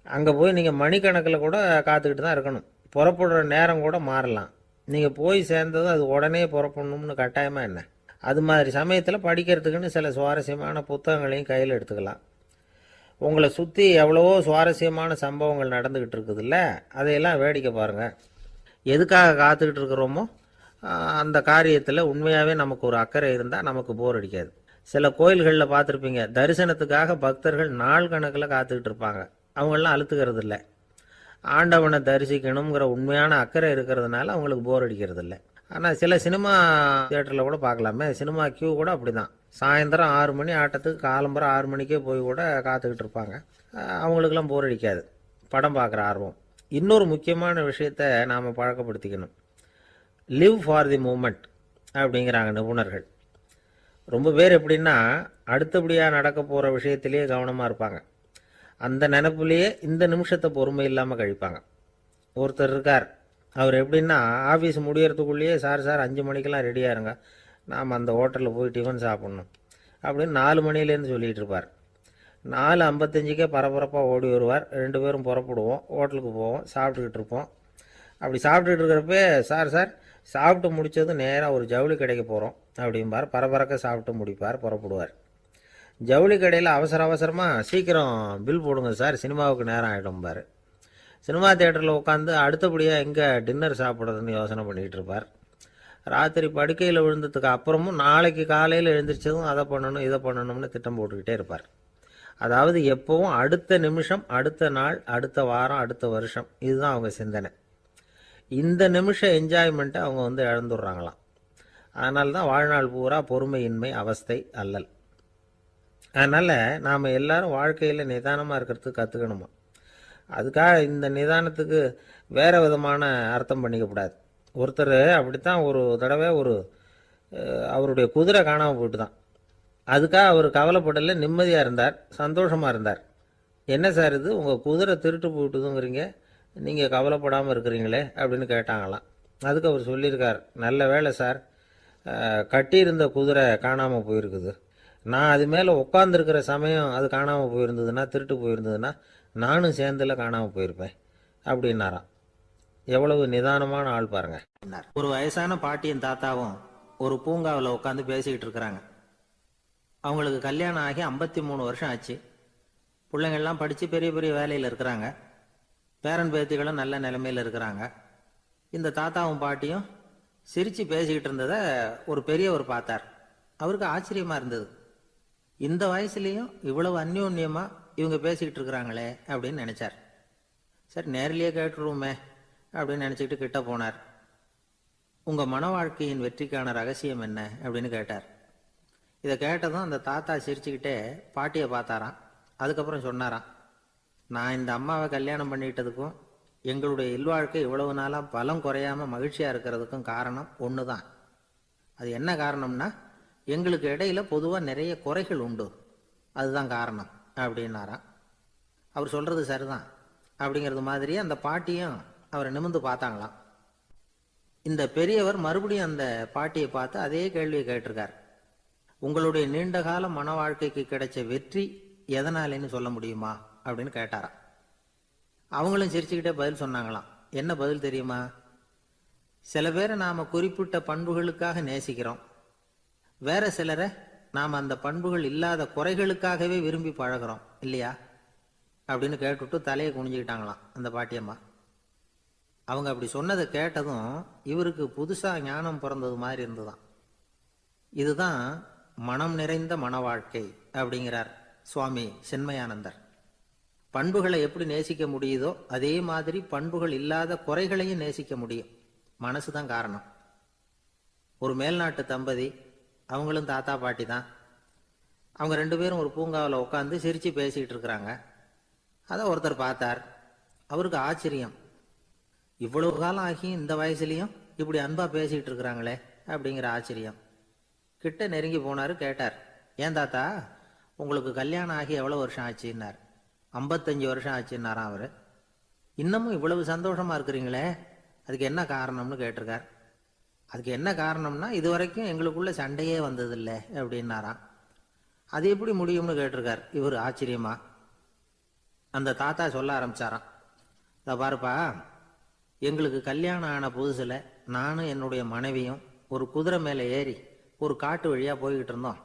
அங்கே போய் நீங்கள் மணிக்கணக்கில் கூட காத்துக்கிட்டு தான் இருக்கணும். புறப்படுற நேரம் கூட மாறலாம். நீங்கள் போய் சேர்ந்ததும் அது உடனே புறப்படணும்னு கட்டாயமாக என்ன? அது மாதிரி சமயத்தில் படிக்கிறதுக்குன்னு சில சுவாரஸ்யமான புத்தகங்களையும் கையில் எடுத்துக்கலாம். உங்களை சுற்றி எவ்வளவோ சுவாரஸ்யமான சம்பவங்கள் நடந்துக்கிட்டு இருக்குதுல்ல, அதையெல்லாம் வேடிக்கை பாருங்கள். எதுக்காக காத்துக்கிட்டு இருக்கிறோமோ அந்த காரியத்தில் உண்மையாகவே நமக்கு ஒரு அக்கறை இருந்தால் நமக்கு போர் அடிக்காது. சில கோயில்களில் பார்த்துருப்பீங்க, தரிசனத்துக்காக பக்தர்கள் நாள் கணக்கில் காத்துக்கிட்டு இருப்பாங்க. அவங்களெலாம் அழுத்துக்கிறது இல்லை. ஆண்டவனை தரிசிக்கணுங்கிற உண்மையான அக்கறை இருக்கிறதுனால அவங்களுக்கு போர் அடிக்கிறது இல்லை. ஆனால் சில சினிமா தியேட்டரில் கூட பார்க்கலாமே, சினிமா கியூ கூட அப்படி தான். சாயந்தரம் 6 மணி ஆட்டத்துக்கு காலம்பரம் 6 மணிக்கே போய் கூட காத்துக்கிட்டு இருப்பாங்க. அவங்களுக்கெல்லாம் போர் அடிக்காது, படம் பார்க்குற ஆர்வம். இன்னொரு முக்கியமான விஷயத்தை நாம் பழக்கப்படுத்திக்கணும். லிவ் ஃபார் தி மூமெண்ட் அப்படிங்கிறாங்க நிபுணர்கள். ரொம்ப பேர் எப்படின்னா அடுத்தபடியாக நடக்க போகிற விஷயத்திலேயே கவனமாக இருப்பாங்க. அந்த நினைப்புலேயே இந்த நிமிஷத்தை பொறுமை இல்லாமல் கழிப்பாங்க. ஒருத்தர் இருக்கார், அவர் எப்படின்னா ஆஃபீஸ் முடியறதுக்குள்ளேயே சார் 5 மணிக்கெல்லாம் ரெடியாக இருங்க, நாம் அந்த ஹோட்டலில் போய் டிஃபன் சாப்பிட்ணும் அப்படின்னு 4 மணிலேருந்து சொல்லிகிட்டு இருப்பார். 4:55க்கே பரபரப்பாக ஓடி வருவார். 2 பேரும் புறப்படுவோம், ஹோட்டலுக்கு போவோம், சாப்பிட்டுக்கிட்டு இருப்போம். அப்படி சாப்பிட்டுக்கிட்டு இருக்கிறப்ப சார் சாப்பிட்டு முடித்ததும் நேராக ஒரு ஜவுளி கடைக்கு போகிறோம் அப்படிம்பார். பரபரக்க சாப்பிட்டு முடிப்பார், புறப்படுவார். ஜவுளி கடையில் அவசரமாக சீக்கிரம் பில் போடுங்க சார், சினிமாவுக்கு நேரம் ஆகிடும்பார். சினிமா தியேட்டரில் உட்காந்து அடுத்தபடியாக எங்கே டின்னர் சாப்பிட்றதுன்னு யோசனை பண்ணிகிட்டு இருப்பார். ராத்திரி படுக்கையில் விழுந்ததுக்கு அப்புறமும் நாளைக்கு காலையில் எழுந்திரிச்சதும் அதை பண்ணணும் இதை பண்ணணும்னு திட்டம் போட்டுக்கிட்டே இருப்பார். அதாவது எப்போவும் அடுத்த நிமிஷம், அடுத்த நாள், அடுத்த வாரம், அடுத்த வருஷம், இதுதான் அவங்க சிந்தனை. இந்த நிமிஷம் என்ஜாய்மெண்ட்டை அவங்க இழந்துடுறாங்களாம். அதனால தான் வாழ்நாள் பூரா பொறுமையின்மை, அவஸ்தை, அல்லல். அதனால் நாம் எல்லாரும் வாழ்க்கையில் நிதானமாக இருக்கிறதுக்கு கற்றுக்கணுமா. அதுக்காக இந்த நிதானத்துக்கு வேறு விதமான அர்த்தம் பண்ணிக்கக்கூடாது. ஒருத்தர் அப்படித்தான் ஒரு தடவை அவருடைய குதிரை காணாமல் போயிட்டு தான். அதுக்காக அவர் கவலைப்படலை, நிம்மதியாக இருந்தார், சந்தோஷமாக இருந்தார். என்ன சார் இது, உங்கள் குதிரை திருட்டு போயிட்டுதுங்கிறீங்க, நீங்கள் கவலைப்படாமல் இருக்கிறீங்களே அப்படின்னு கேட்டாங்களாம். அதுக்கு அவர் சொல்லியிருக்கார், நல்ல வேலை சார், கட்டியிருந்த குதிரை காணாமல் போயிருக்குது. நான் அது மேலே உட்காந்துருக்கிற சமயம் அது காணாமல் போயிருந்ததுன்னா, திருட்டு போயிருந்ததுன்னா நானும் சேர்ந்துல காணாமல் போயிருப்பேன் அப்படின்னாராம். எவ்வளவு நிதானமான ஆள் பாருங்க. ஒரு வயசான பாட்டியும் தாத்தாவும் ஒரு பூங்காவில் உட்காந்து பேசிக்கிட்டு இருக்கிறாங்க. அவங்களுக்கு கல்யாணம் ஆகி 53 வருஷம் ஆச்சு. பிள்ளைங்கள்லாம் படித்து பெரிய பெரிய வேலையில் இருக்கிறாங்க. பேரன் பேத்திகளும் நல்ல நிலைமையில் இருக்கிறாங்க. இந்த தாத்தாவும் பாட்டியும் சிரித்து பேசிக்கிட்டு இருந்ததை ஒரு பெரியவர் பார்த்தார். அவருக்கு ஆச்சரியமாக இருந்தது. இந்த வயசுலேயும் இவ்வளவு அந்யோன்யமாக இவங்க பேசிக்கிட்டு இருக்கிறாங்களே அப்படின்னு நினச்சார். சரி நேரிலேயே கேட்டுருவோமே அப்படின்னு நினச்சிக்கிட்டு கிட்ட போனார். உங்கள் மன வாழ்க்கையின் வெற்றிக்கான ரகசியம் என்ன அப்படின்னு கேட்டார். இதை கேட்டதும் அந்த தாத்தா சிரிச்சுக்கிட்டே பாட்டியை பார்த்தாராம். அதுக்கப்புறம் சொன்னாராம், நான் இந்த அம்மாவை கல்யாணம் பண்ணிக்கிட்டதுக்கும் எங்களுடைய இல்வாழ்க்கை இவ்வளவு நாளாக பலம் குறையாமல் மகிழ்ச்சியாக இருக்கிறதுக்கும் காரணம் ஒன்று தான். அது என்ன காரணம்னா, எங்களுக்கு இடையில பொதுவாக நிறைய குறைகள் உண்டு, அதுதான் காரணம் அப்படின்னாராம். அவர் சொல்கிறது சரிதான் அப்படிங்கிறது மாதிரியே அந்த பாட்டியும் அவரை நிமிர்ந்து பார்த்தாங்களாம். இந்த பெரியவர் மறுபடியும் அந்த பாட்டியை பார்த்து அதே கேள்வியை கேட்டிருக்கார். உங்களுடைய நீண்டகால மன வாழ்க்கைக்கு கிடைச்ச வெற்றி எதனாலேன்னு சொல்ல முடியுமா அப்படின்னு கேட்டாராம். அவங்களும் சிரிச்சுக்கிட்டே பதில் சொன்னாங்களாம். என்ன பதில் தெரியுமா? சில பேரை நாம் குறிப்பிட்ட பண்புகளுக்காக நேசிக்கிறோம், வேற சிலரை நாம் அந்த பண்புகள் இல்லாத குறைகளுக்காகவே விரும்பி பழகிறோம் இல்லையா அப்படின்னு கேட்டுவிட்டு தலையை குனிஞ்சிக்கிட்டாங்களாம் அந்த பாட்டியம்மா. அவங்க அப்படி சொன்னதை கேட்டதும் இவருக்கு புதுசாக ஞானம் பிறந்தது மாதிரி இருந்துதான். இதுதான் மனம் நிறைந்த மன வாழ்க்கை அப்படிங்கிறார் சுவாமி சின்மயானந்தர். பண்புகளை எப்படி நேசிக்க முடியுதோ அதே மாதிரி பண்புகள் இல்லாத குறைகளையும் நேசிக்க முடியும். மனசு தான் காரணம். ஒரு மேல்நாட்டு தம்பதி, அவங்களும் தாத்தா பாட்டி தான். அவங்க 2 பேரும் ஒரு பூங்காவில் உட்காந்து சிரித்து பேசிக்கிட்டு இருக்கிறாங்க. அதை ஒருத்தர் பார்த்தார். அவருக்கு ஆச்சரியம், இவ்வளவு காலம் ஆகி இந்த வயசுலையும் இப்படி அன்பா பேசிக்கிட்டு இருக்கிறாங்களே அப்படிங்கிற ஆச்சரியம். கிட்ட நெருங்கி போனார். கேட்டார், ஏன் தாத்தா உங்களுக்கு கல்யாணம் ஆகி எவ்வளோ வருஷம் ஆச்சுன்னார். 55 வருஷம் ஆச்சுன்னாராம் அவர். இன்னமும் இவ்வளவு சந்தோஷமா இருக்கிறீங்களே, அதுக்கு என்ன காரணம்னு கேட்டிருக்கார். அதுக்கு என்ன காரணம்னா, இது வரைக்கும் எங்களுக்குள்ள சண்டையே வந்ததில்லை அப்படின்னாராம். அது எப்படி முடியும்னு கேட்டிருக்கார் இவர் ஆச்சரியமா. அந்த தாத்தா சொல்ல ஆரம்பிச்சாராம், இதை பாருப்பா, எங்களுக்கு கல்யாணம் ஆன புதுசில் நானும் என்னுடைய மனைவியும் ஒரு குதிரை மேலே ஏறி ஒரு காட்டு வழியாக போய்கிட்டு இருந்தோம்.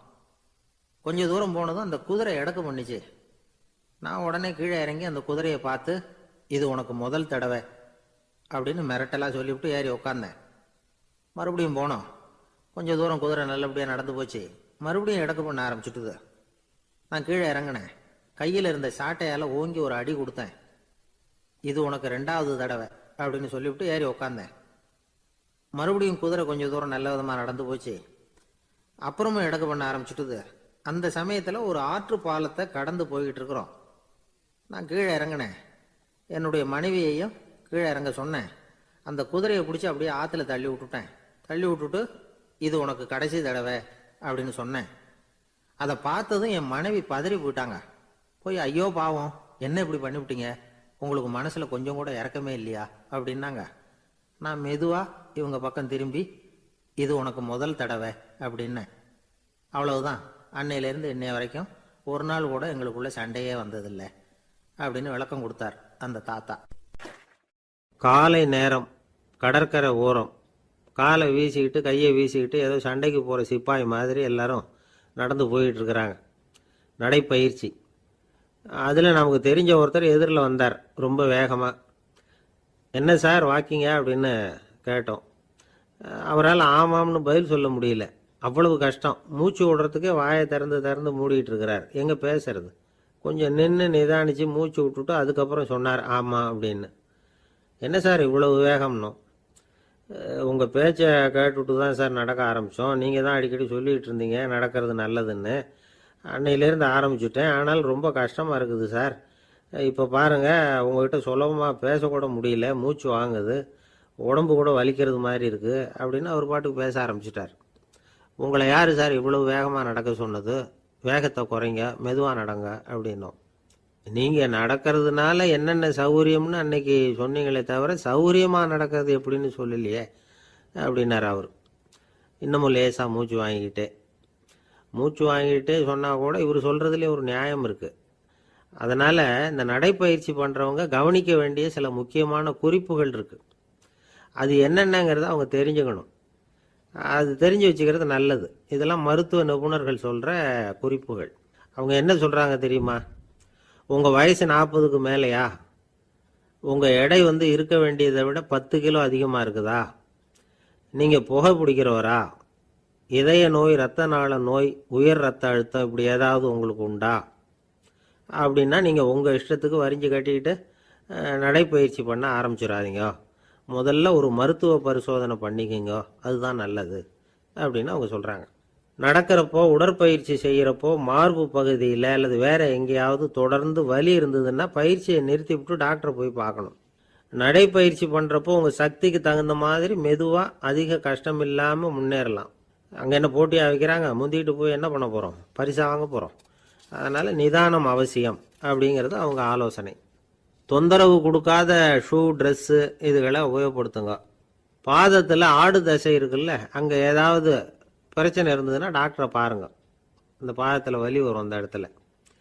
கொஞ்சம் தூரம் போனதும் அந்த குதிரை எடக்கு பண்ணிச்சு. நான் உடனே கீழே இறங்கி அந்த குதிரையை பார்த்து, இது உனக்கு முதல் தடவை அப்படின்னு மிரட்டலாக சொல்லிவிட்டு ஏறி உட்காந்தேன். மறுபடியும் போனோம். கொஞ்சம் தூரம் குதிரை நல்லபடியாக நடந்து போச்சு. மறுபடியும் எடக்கு பண்ண ஆரம்பிச்சுட்டுது. நான் கீழே இறங்கினேன். கையில் இருந்த சாட்டையால் ஓங்கி ஒரு அடி கொடுத்தேன். இது உனக்கு 2வது தடவை அப்படின்னு சொல்லிவிட்டு ஏறி உட்காந்தேன். மறுபடியும் குதிரை கொஞ்சம் தூரம் நல்ல விதமாக நடந்து போச்சு. அப்புறமும் எடக்கு பண்ண ஆரம்பிச்சுட்டுது. அந்த சமயத்தில் ஒரு ஆற்று பாலத்தை கடந்து போய்கிட்டு இருக்கிறோம். நான் கீழே இறங்கினேன். என்னுடைய மனைவியையும் கீழே இறங்க சொன்னேன். அந்த குதிரையை பிடிச்சி அப்படியே ஆற்றுல தள்ளி விட்டுட்டேன். தள்ளி விட்டுட்டு, இது உனக்கு கடைசி தடவை அப்படின்னு சொன்னேன். அதை பார்த்ததும் என் மனைவி பதறி போயிட்டாங்க. போய், ஐயோ பாவம், என்ன இப்படி பண்ணிவிட்டீங்க, உங்களுக்கு மனசில் கொஞ்சம் கூட இறக்கமே இல்லையா அப்படின்னாங்க. நான் மெதுவாக இவங்க பக்கம் திரும்பி, இது உனக்கு முதல் தடவை அப்படின்னேன். அவ்வளவுதான். அன்னையிலேருந்து இன்னைய வரைக்கும் ஒரு நாள் கூட எங்களுக்குள்ள சண்டையே வந்ததில்லை அப்படின்னு விளக்கம் கொடுத்தார் அந்த தாத்தா. காலை நேரம், கடற்கரை ஓரம், காலை வீசிக்கிட்டு கையை வீசிக்கிட்டு ஏதோ சண்டைக்கு போகிற சிப்பாய் மாதிரி எல்லாரும் நடந்து போயிட்டு இருக்கிறாங்க. நடைப்பயிற்சி. அதில் நமக்கு தெரிஞ்ச ஒருத்தர் எதிரில் வந்தார் ரொம்ப வேகமாக. என்ன சார் வாக்கிங்க அப்படின்னு கேட்டோம். அவரால் ஆமாம்னு பதில் சொல்ல முடியல. அவ்வளவு கஷ்டம். மூச்சு விடுறதுக்கே வாயை திறந்து மூடிட்டு இருக்கிறார். எங்கே பேசுறது? கொஞ்சம் நின்று நிதானித்து மூச்சு விட்டுட்டு அதுக்கப்புறம் சொன்னார் ஆமாம் அப்படின்னு. என்ன சார் இவ்வளவு வேகம்னோ? உங்கள் பேச்சை கேட்டுவிட்டு தான் சார் நடக்க ஆரம்பித்தோம். நீங்கள் தான் அடிக்கடி சொல்லிகிட்டு இருந்தீங்க நடக்கிறது நல்லதுன்னு. அன்னையிலேருந்து ஆரம்பிச்சுட்டேன். ஆனால் ரொம்ப கஷ்டமாக இருக்குது சார். இப்போ பாருங்கள், உங்கள்கிட்ட சுலபமாக பேசக்கூட முடியல, மூச்சு வாங்குது, உடம்பு கூட வலிக்கிறது மாதிரி இருக்குது அப்படின்னு அவர் பாட்டுக்கு பேச ஆரம்பிச்சிட்டார். உங்களை யார் சார் இவ்வளவு வேகமாக நடக்க சொன்னது? வேகத்தை குறைங்க, மெதுவாக நடங்க அப்படின்னோம். நீங்கள் நடக்கிறதுனால என்னென்ன சௌகரியம்னு அன்னைக்கு சொன்னீங்களே தவிர சௌகரியமாக நடக்கிறது எப்படின்னு சொல்லலையே அப்படின்னார் அவர். இன்னமும் லேசாக மூச்சு வாங்கிக்கிட்டே சொன்னால் கூட இவர் சொல்கிறதுலேயே ஒரு நியாயம் இருக்குது. அதனால் இந்த நடைப்பயிற்சி பண்ணுறவங்க கவனிக்க வேண்டிய சில முக்கியமான குறிப்புகள் இருக்குது. அது என்னென்னங்கிறத அவங்க தெரிஞ்சுக்கணும். அது தெரிஞ்சு வச்சுக்கிறது நல்லது. இதெல்லாம் மருத்துவ நிபுணர்கள் சொல்கிற குறிப்புகள். அவங்க என்ன சொல்கிறாங்க தெரியுமா? உங்கள் வயசு 40க்கு மேலேயா? உங்கள் எடை இருக்க வேண்டியதை விட 10 கிலோ அதிகமாக இருக்குதா? நீங்கள் புகை பிடிக்கிறவரா? இதய நோய், இரத்த நாள நோய், உயர் ரத்த அழுத்தம் இப்படி ஏதாவது உங்களுக்கு உண்டா? அப்படின்னா நீங்கள் உங்கள் இஷ்டத்துக்கு வரிஞ்சு கட்டிக்கிட்டு நடைப்பயிற்சி பண்ண ஆரம்பிச்சிடாதீங்க. முதல்ல ஒரு மருத்துவ பரிசோதனை பண்ணிக்கோங்க, அதுதான் நல்லது அப்படின்னு அவங்க சொல்கிறாங்க. நடக்கிறப்போ, உடற்பயிற்சி செய்கிறப்போ மார்பு பகுதியில் அல்லது வேறு எங்கேயாவது தொடர்ந்து வலி இருந்ததுன்னா பயிற்சியை நிறுத்தி விட்டு டாக்டரை போய் பார்க்கணும். நடைப்பயிற்சி பண்ணுறப்போ உங்கள் சக்திக்கு தகுந்த மாதிரி மெதுவாக அதிக கஷ்டம் இல்லாமல் முன்னேறலாம். அங்கே என்ன போட்டியாக வைக்கிறாங்க? முந்திக்கிட்டு போய் என்ன பண்ண போகிறோம்? பரிசாக வாங்க போகிறோம். அதனால் நிதானம் அவசியம் அப்படிங்கிறது அவங்க ஆலோசனை. தொந்தரவு கொடுக்காத ஷூ, ட்ரெஸ்ஸு இதுகளை உபயோகப்படுத்துங்க. பாதத்தில் ஆடு தசை இருக்குல்ல, அங்கே ஏதாவது பிரச்சனை இருந்ததுன்னா டாக்டரை பாருங்கள். இந்த பாதத்தில் வலி வரும் அந்த இடத்துல.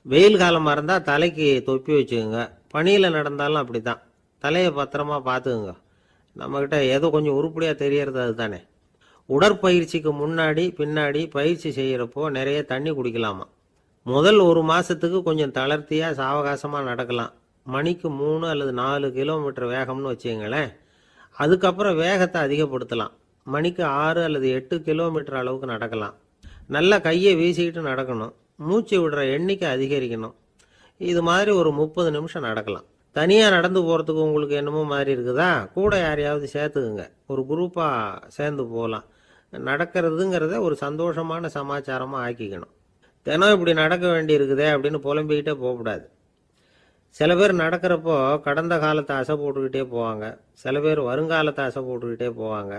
வெயில் காலமாக இருந்தால் தலைக்கு தொப்பி வச்சுக்கோங்க. பனியில் நடந்தாலும் அப்படி தான். தலையை பத்திரமா பார்த்துக்குங்க. நம்மக்கிட்ட ஏதோ கொஞ்சம் உருப்படியாக தெரியறது அது தானே. உடற்பயிற்சிக்கு முன்னாடி பின்னாடி பயிற்சி செய்கிறப்போ நிறைய தண்ணி குடிக்கலாமா. முதல் 1 மாசத்துக்கு கொஞ்சம் தளர்த்தியா சாவகாசமாக நடக்கலாம். மணிக்கு 3 அல்லது 4 கிலோமீட்டர் வேகம்னு வச்சுங்களேன். அதுக்கப்புறம் வேகத்தை அதிகப்படுத்தலாம். மணிக்கு 6 அல்லது 8 கிலோமீட்டர் அளவுக்கு நடக்கலாம். நல்லா கையை வீசிக்கிட்டு நடக்கணும். மூச்சு விடுற எண்ணிக்கை அதிகரிக்கணும். இது மாதிரி ஒரு 30 நிமிஷம் நடக்கலாம். தனியாக நடந்து போகிறதுக்கு உங்களுக்கு என்னமோ மாதிரி இருக்குதா, கூட யாரையாவது சேர்த்துக்குங்க. ஒரு குரூப்பாக சேர்ந்து போகலாம். நடக்கிறதுங்கிறத ஒரு சந்தோஷமான சமாச்சாரமாக ஆக்கிக்கணும். தினம் இப்படி நடக்க வேண்டி இருக்குதே அப்படின்னு புலம்பிக்கிட்டே போகக்கூடாது. சில பேர் நடக்கிறப்போ கடந்த காலத்தை அசை போட்டுக்கிட்டே போவாங்க. சில பேர் வருங்காலத்தை அசை போட்டுக்கிட்டே போவாங்க.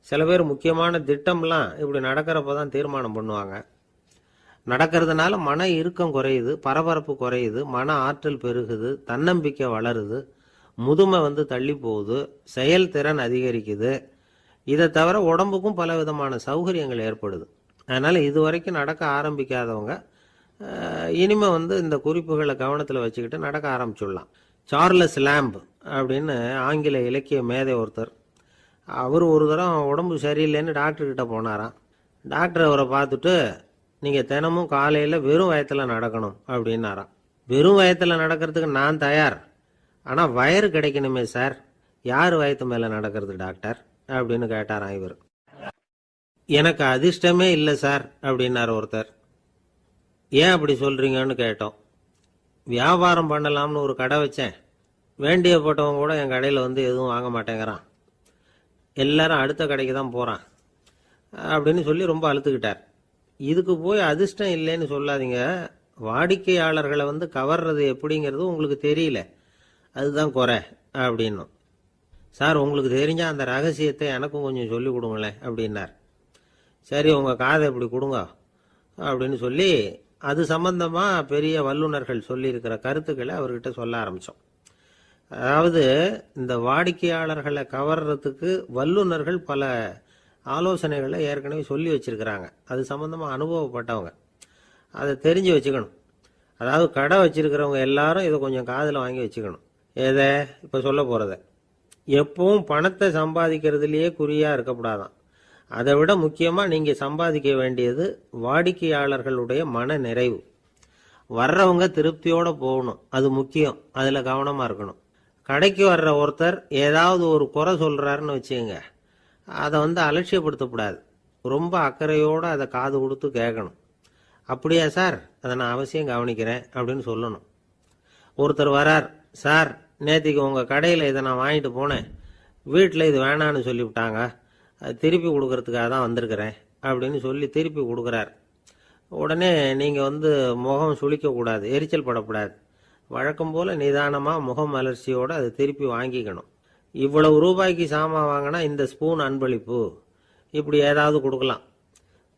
சில பேர் முக்கியமான திட்டம்லாம் இப்படி நடக்கிறப்ப தான் தீர்மானம் பண்ணுவாங்க. நடக்கிறதுனால மன இறுக்கம் குறையுது, பரபரப்பு குறையுது, மன ஆற்றல் பெருகுது, தன்னம்பிக்கை வளருது, முதுமை தள்ளி போகுது, செயல்திறன் அதிகரிக்குது. இதை தவிர உடம்புக்கும் பல விதமான சௌகரியங்கள் ஏற்படுது. அதனால் இது வரைக்கும் நடக்க ஆரம்பிக்காதவங்க இனிமே இந்த குறிப்புகளை கவனத்தில் வச்சுக்கிட்டு நடக்க ஆரம்பிச்சுடலாம். சார்லஸ் லேம்ப் அப்படின்னு ஆங்கில இலக்கிய மேதை ஒருத்தர், அவர் ஒரு தரம் உடம்பு சரியில்லைன்னு டாக்டர்கிட்ட போனாராம். டாக்டர் அவரை பார்த்துட்டு, நீங்கள் தினமும் காலையில் வெறும் வயத்தில் நடக்கணும் அப்படின்னாராம். வெறும் வயத்தில் நடக்கிறதுக்கு நான் தயார், ஆனால் வயறு கிடைக்கணுமே சார், யார் வயத்து மேலே நடக்கிறது டாக்டர் அப்படின்னு கேட்டாராம் இவர். எனக்கு அதிர்ஷ்டமே இல்லை சார் அப்படின்னார் ஒருத்தர். ஏன் அப்படி சொல்கிறீங்கன்னு கேட்டோம். வியாபாரம் பண்ணலாம்னு ஒரு கடை வச்சேன். வேண்டிய போட்டவங்க கூட என் கடையில் எதுவும் வாங்க மாட்டேங்கிறான். எல்லாரும் அடுத்த கடைக்கு தான் போகிறான் அப்படின்னு சொல்லி ரொம்ப அழுத்துக்கிட்டார். இதுக்கு போய் அதிர்ஷ்டம் இல்லைன்னு சொல்லாதீங்க. வாடிக்கையாளர்களை கவர்றது எப்படிங்கிறது உங்களுக்கு தெரியல, அதுதான் குறை அப்படின்னும். சார், உங்களுக்கு தெரிஞ்ச அந்த ரகசியத்தை எனக்கும் கொஞ்சம் சொல்லி கொடுங்களேன் அப்படின்னார். சரி, உங்கள் காதை இப்படி கொடுங்க அப்படின்னு சொல்லி அது சம்பந்தமாக பெரிய வல்லுநர்கள் சொல்லியிருக்கிற கருத்துக்களை அவர்கிட்ட சொல்ல ஆரம்பித்தோம். அதாவது இந்த வாடிக்கையாளர்களை கவர்றதுக்கு வல்லுநர்கள் பல ஆலோசனைகளை ஏற்கனவே சொல்லி வச்சிருக்கிறாங்க. அது சம்பந்தமாக அனுபவப்பட்டவங்க, அதை தெரிஞ்சு வச்சுக்கணும். அதாவது கடை வச்சிருக்கிறவங்க எல்லாரும் இதை கொஞ்சம் காதில் வாங்கி வச்சுக்கணும். எதை இப்போ சொல்ல போகிறத. எப்பவும் பணத்தை சம்பாதிக்கிறதுலையே குறியாக இருக்கக்கூடாதான். அதை விட முக்கியமாக நீங்கள் சம்பாதிக்க வேண்டியது வாடிக்கையாளர்களுடைய மன நிறைவு. வர்றவங்க திருப்தியோடு போகணும், அது முக்கியம். அதில் கவனமாக இருக்கணும். கடைக்கு வர்ற ஒருத்தர் ஏதாவது ஒரு குறை சொல்கிறாருன்னு வச்சுங்க, அதை அலட்சியப்படுத்தக்கூடாது. ரொம்ப அக்கறையோடு அதை காது கொடுத்து கேட்கணும். அப்படியா சார், அதை நான் அவசியம் கவனிக்கிறேன் அப்படின்னு சொல்லணும். ஒருத்தர் வரார், சார் நேற்றுக்கு உங்கள் கடையில் இதை நான் வாங்கிட்டு போனேன், வீட்டில் இது வேணான்னு சொல்லிவிட்டாங்க, அது திருப்பி கொடுக்கறதுக்காக தான் வந்திருக்கிறேன் அப்படின்னு சொல்லி திருப்பி கொடுக்குறார். உடனே நீங்கள் முகம் சுளிக்கக்கூடாது, எரிச்சல் படக்கூடாது. வழக்கம் போல் நிதானமாக முகம் மலர்ச்சியோடு அதை திருப்பி வாங்கிக்கணும். இவ்வளவு ரூபாய்க்கு சாமான் வாங்கினா இந்த ஸ்பூன் அன்பளிப்பு, இப்படி ஏதாவது கொடுக்கலாம்.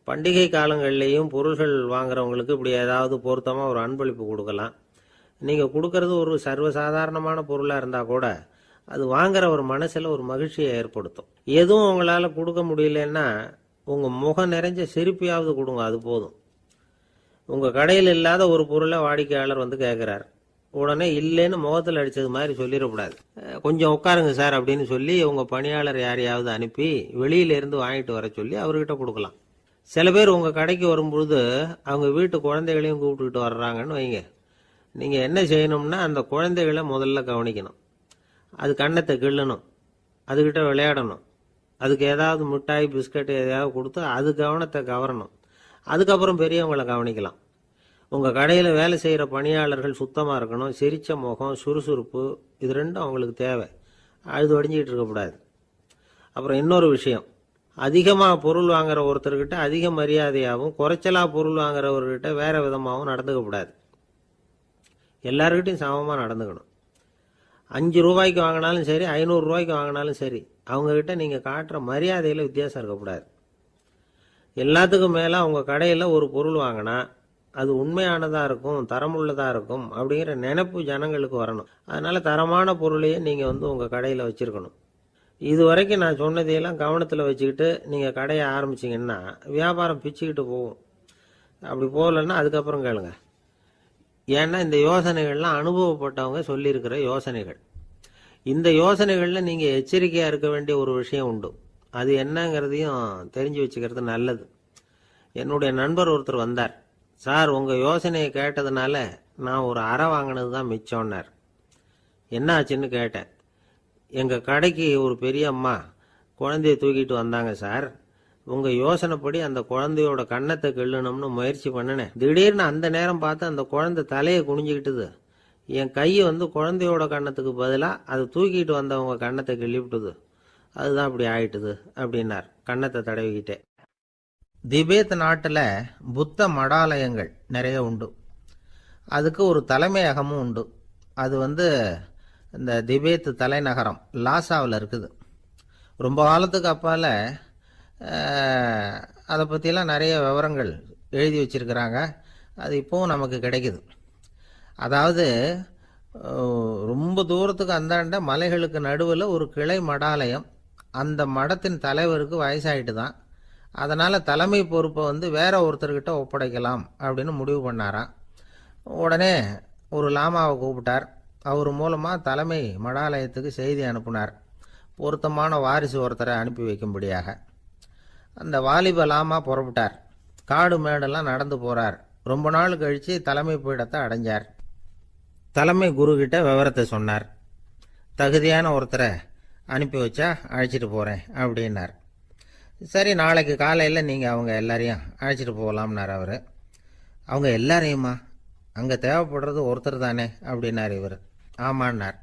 பண்டிகை காலங்கள்லேயும் பொருள்கள் வாங்குறவங்களுக்கு இப்படி ஏதாவது பொருத்தமாக ஒரு அன்பளிப்பு கொடுக்கலாம். நீங்கள் கொடுக்கறது ஒரு சர்வசாதாரணமான பொருளாக இருந்தால் கூட அது வாங்குற ஒரு மனசில் ஒரு மகிழ்ச்சியை ஏற்படுத்தும். எதுவும் உங்களால் கொடுக்க முடியலன்னா உங்கள் முகம் நிறைஞ்ச சிரிப்பையாவது கொடுங்க, அது போதும். உங்கள் கடையில் இல்லாத ஒரு பொருளை வாடிக்கையாளர் கேட்குறார், உடனே இல்லைன்னு முகத்தில் அடித்தது மாதிரி சொல்லிடக்கூடாது. கொஞ்சம் உட்காருங்க சார் அப்படின்னு சொல்லி உங்கள் பணியாளர் யாரையாவது அனுப்பி வெளியிலேருந்து வாங்கிட்டு வர சொல்லி அவர்கிட்ட கொடுக்கலாம். சில பேர் உங்கள் கடைக்கு வரும்பொழுது அவங்க வீட்டு குழந்தைகளையும் கூப்பிட்டுக்கிட்டு வர்றாங்கன்னு வைங்க. நீங்கள் என்ன செய்யணும்னா அந்த குழந்தைகளை முதல்ல கவனிக்கணும். அது கண்ணத்தை கிள்ளணும், அதுக்கிட்ட விளையாடணும், அதுக்கு ஏதாவது மிட்டாய் பிஸ்கட் எதையாவது கொடுத்து அது கவனத்தை கவரணும். அதுக்கப்புறம் பெரியவங்களை கவனிக்கலாம். உங்கள் கடையில் வேலை செய்கிற பணியாளர்கள் சுத்தமாக இருக்கணும், சிரித்த முகம், சுறுசுறுப்பு, இது ரெண்டும் அவங்களுக்கு தேவை. அழுது வடிஞ்சிக்கிட்டு இருக்கக்கூடாது. அப்புறம் இன்னொரு விஷயம், அதிகமாக பொருள் வாங்குற ஒருத்தர்கிட்ட அதிக மரியாதையாகவும் குறைச்சலாக பொருள் வாங்குறவர்கிட்ட வேறு விதமாகவும் நடந்துக்கக்கூடாது. எல்லாருக்கிட்டையும் சமமாக நடந்துக்கணும். 5 ரூபாய்க்கு வாங்கினாலும் சரி, 500 ரூபாய்க்கு வாங்கினாலும் சரி, அவங்கக்கிட்ட நீங்கள் காட்டுற மரியாதையில் வித்தியாசம் இருக்கக்கூடாது. எல்லாத்துக்கும் மேலே உங்கள் கடையில் ஒரு பொருள் வாங்கினா அது உண்மையானதாக இருக்கும், தரமுள்ளதாக இருக்கும் அப்படிங்கிற நினைப்பு ஜனங்களுக்கு வரணும். அதனால் தரமான பொருளையே நீங்கள் உங்கள் கடையில் வச்சுருக்கணும். இது வரைக்கும் நான் சொன்னதையெல்லாம் கவனத்தில் வச்சுக்கிட்டு நீங்கள் கடையை ஆரம்பிச்சிங்கன்னா வியாபாரம் பிச்சுக்கிட்டு போகும். அப்படி போகலன்னா அதுக்கப்புறம் கேளுங்க. ஏன்னா இந்த யோசனைகள்லாம் அனுபவப்பட்டவங்க சொல்லியிருக்கிற யோசனைகள். இந்த யோசனைகளில் நீங்கள் எச்சரிக்கையாக இருக்க வேண்டிய ஒரு விஷயம் உண்டு. அது என்னங்கிறதையும் தெரிஞ்சு வச்சுக்கிறது நல்லது. என்னுடைய நண்பர் ஒருத்தர் வந்தார். சார், உங்கள் யோசனையை கேட்டதுனால நான் ஒரு அறை வாங்கினது தான் மிச்சம்னார். என்ன ஆச்சுன்னு கேட்டேன். எங்கள் கடைக்கு ஒரு பெரிய அம்மா குழந்தைய தூக்கிட்டு வந்தாங்க சார். உங்கள் யோசனைப்படி அந்த குழந்தையோட கன்னத்தை கிள்ளணும்னு முயற்சி பண்ணினேன். திடீர்னு அந்த நேரம் பார்த்து அந்த குழந்தை தலையை குனிஞ்சிக்கிட்டுது. என் கையை குழந்தையோட கன்னத்துக்கு பதிலாக அது தூக்கிட்டு வந்தவங்க கன்னத்தை கிள்ளிவிட்டுது. அதுதான் அப்படி ஆயிட்டுது அப்படின்னார் கன்னத்தை தடவிக்கிட்டே. திபேத் நாட்டில் புத்த மடாலயங்கள் நிறைய உண்டு. அதுக்கு ஒரு தலைமையகமும் உண்டு. அது இந்த திபேத் தலைநகரம் லாசாவில் இருக்குது. ரொம்ப காலத்துக்கு அப்பால் அதை பற்றிலாம் நிறைய விவரங்கள் எழுதி வச்சிருக்கிறாங்க. அது இப்போவும் நமக்கு கிடைக்குது. அதாவது ரொம்ப தூரத்துக்கு அந்தாண்ட மலைகளுக்கு நடுவில் ஒரு கிளை மடாலயம். அந்த மடத்தின் தலைவருக்கு வயசாயிட்டு தான். அதனால் தலைமை பொறுப்பை வேற ஒருத்தர்கிட்ட ஒப்படைக்கலாம் அப்படின்னு முடிவு பண்ணாராம். உடனே ஒரு லாமாவை கூப்பிட்டார். அவர் மூலமாக தலைமை மடாலயத்துக்கு செய்தி அனுப்புனார், பொருத்தமான வாரிசு ஒருத்தரை அனுப்பி வைக்கும்படியாக. அந்த வாலிப லாமா புறப்பட்டார். காடு மேடெல்லாம் நடந்து போகிறார். ரொம்ப நாள் கழித்து தலைமை பீடத்தை அடைஞ்சார். தலைமை குருக்கிட்ட விவரத்தை சொன்னார். தகுதியான ஒருத்தரை அனுப்பி வச்சா அழைச்சிட்டு போகிறேன் அப்படின்னார். சரி, நாளைக்கு காலையில் நீங்கள் அவங்க எல்லாரையும் அழைச்சிட்டு போகலாம்னார் அவர். அவங்க எல்லாரையுமா? அங்கே தேவைப்படுறது ஒருத்தர் தானே அப்படின்னார் இவர். ஆமான்னார்.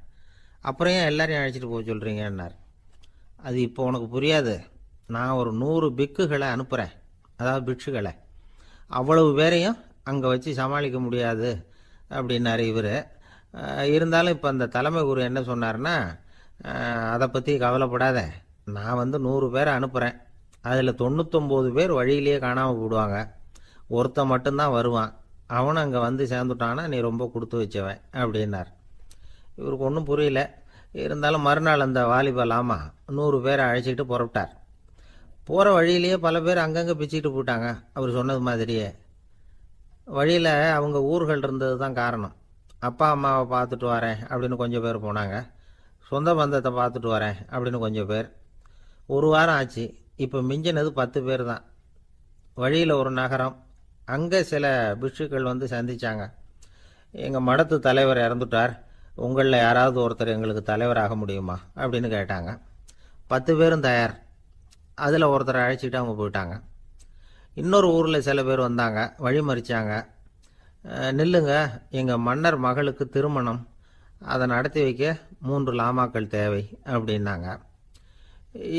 அப்புறம் ஏன் எல்லாரையும் அழைச்சிட்டு போக சொல்கிறீங்கன்னார். அது இப்போ உனக்கு புரியாது. நான் ஒரு 100 பிக்குகளை அனுப்புகிறேன், அதாவது பிட்சுகளை. அவ்வளவு பேரையும் அங்கே வச்சு சமாளிக்க முடியாது அப்படின்னார் இவர். இருந்தாலும் இப்போ அந்த தலைமை குரு என்ன சொன்னார்னா, அதை பற்றி கவலைப்படாத, நான் 100 பேரை அனுப்புகிறேன். அதில் 99 பேர் வழியிலேயே காணாமல் போடுவாங்க. ஒருத்தன் மட்டும்தான் வருவான். அவனும் அங்கே சேர்ந்துட்டான்னா நீ ரொம்ப கொடுத்து வச்சவன் அப்படின்னார். இவருக்கு ஒன்றும் புரியல. இருந்தாலும் மறுநாள் அந்த வாலிப லாமா 100 பேரை அழைச்சிக்கிட்டு புறப்பட்டார். போகிற வழியிலேயே பல பேர் அங்கங்கே பிச்சுக்கிட்டு போயிட்டாங்க. அவர் சொன்னது மாதிரியே. வழியில் அவங்க ஊர்கள் இருந்தது தான் காரணம். அப்பா அம்மாவை பார்த்துட்டு வரேன் அப்படின்னு கொஞ்சம் பேர் போனாங்க. சொந்த பந்தத்தை பார்த்துட்டு வரேன் அப்படின்னு கொஞ்சம் பேர். ஒரு வாரம் ஆச்சு. இப்போ மிஞ்சினது 10 பேர் தான். வழியில் ஒரு நகரம். அங்கே சில பிட்சுக்கள் சந்தித்தாங்க. எங்கள் மடத்து தலைவர் இறந்துட்டார், உங்களில் யாராவது ஒருத்தர் எங்களுக்கு தலைவராக முடியுமா அப்படின்னு கேட்டாங்க. 10 பேரும் தயார். அதில் ஒருத்தரை அழைச்சிட்டு அவங்க போயிட்டாங்க. இன்னொரு ஊரில் சில பேர் வந்தாங்க, வழி மறிச்சாங்க. நில்லுங்க, எங்கள் மன்னர் மகளுக்கு திருமணம், அதை நடத்தி வைக்க 3 லாமாக்கள் தேவை அப்படின்னாங்க.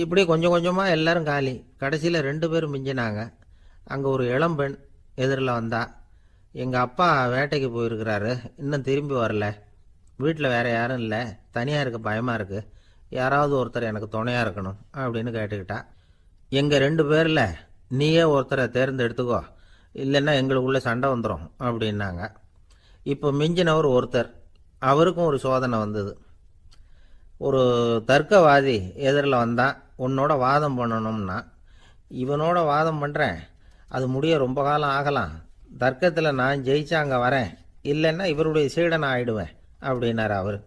இப்படி கொஞ்சம் கொஞ்சமாக எல்லாரும் காலி. கடைசியில் 2 பேர் மிஞ்சினாங்க. அங்கே ஒரு இளம்பெண் எதிரில் வந்தா. எங்கள் அப்பா வேட்டைக்கு போயிருக்கிறாரு, இன்னும் திரும்பி வரல. வீட்டில் வேறு யாரும் இல்லை, தனியாக இருக்க பயமாக இருக்குது, யாராவது ஒருத்தர் எனக்கு துணையாக இருக்கணும் அப்படின்னு கேட்டுக்கிட்டா. எங்கள் 2 பேரில் நீயே ஒருத்தரை தேர்ந்தெடுத்துக்கோ, இல்லைன்னா எங்களுக்குள்ளே சண்டை வந்துடும் அப்படின்னாங்க. இப்போ மிஞ்சினவர் ஒருத்தர். அவருக்கும் ஒரு சோதனை வந்தது. ஒரு தர்க்கவாதி எதிரில் வந்தான். உன்னோட வாதம் பண்ணணும்னா. இவனோட வாதம் பண்ணுறேன், அது முடிய ரொம்ப காலம் ஆகலாம். தர்க்கத்தில் நான் ஜெயிச்சா அங்கே வரேன், இல்லைன்னா இவருடைய சீடனை ஆயிடுவேன் அப்படின்னார் அவர்.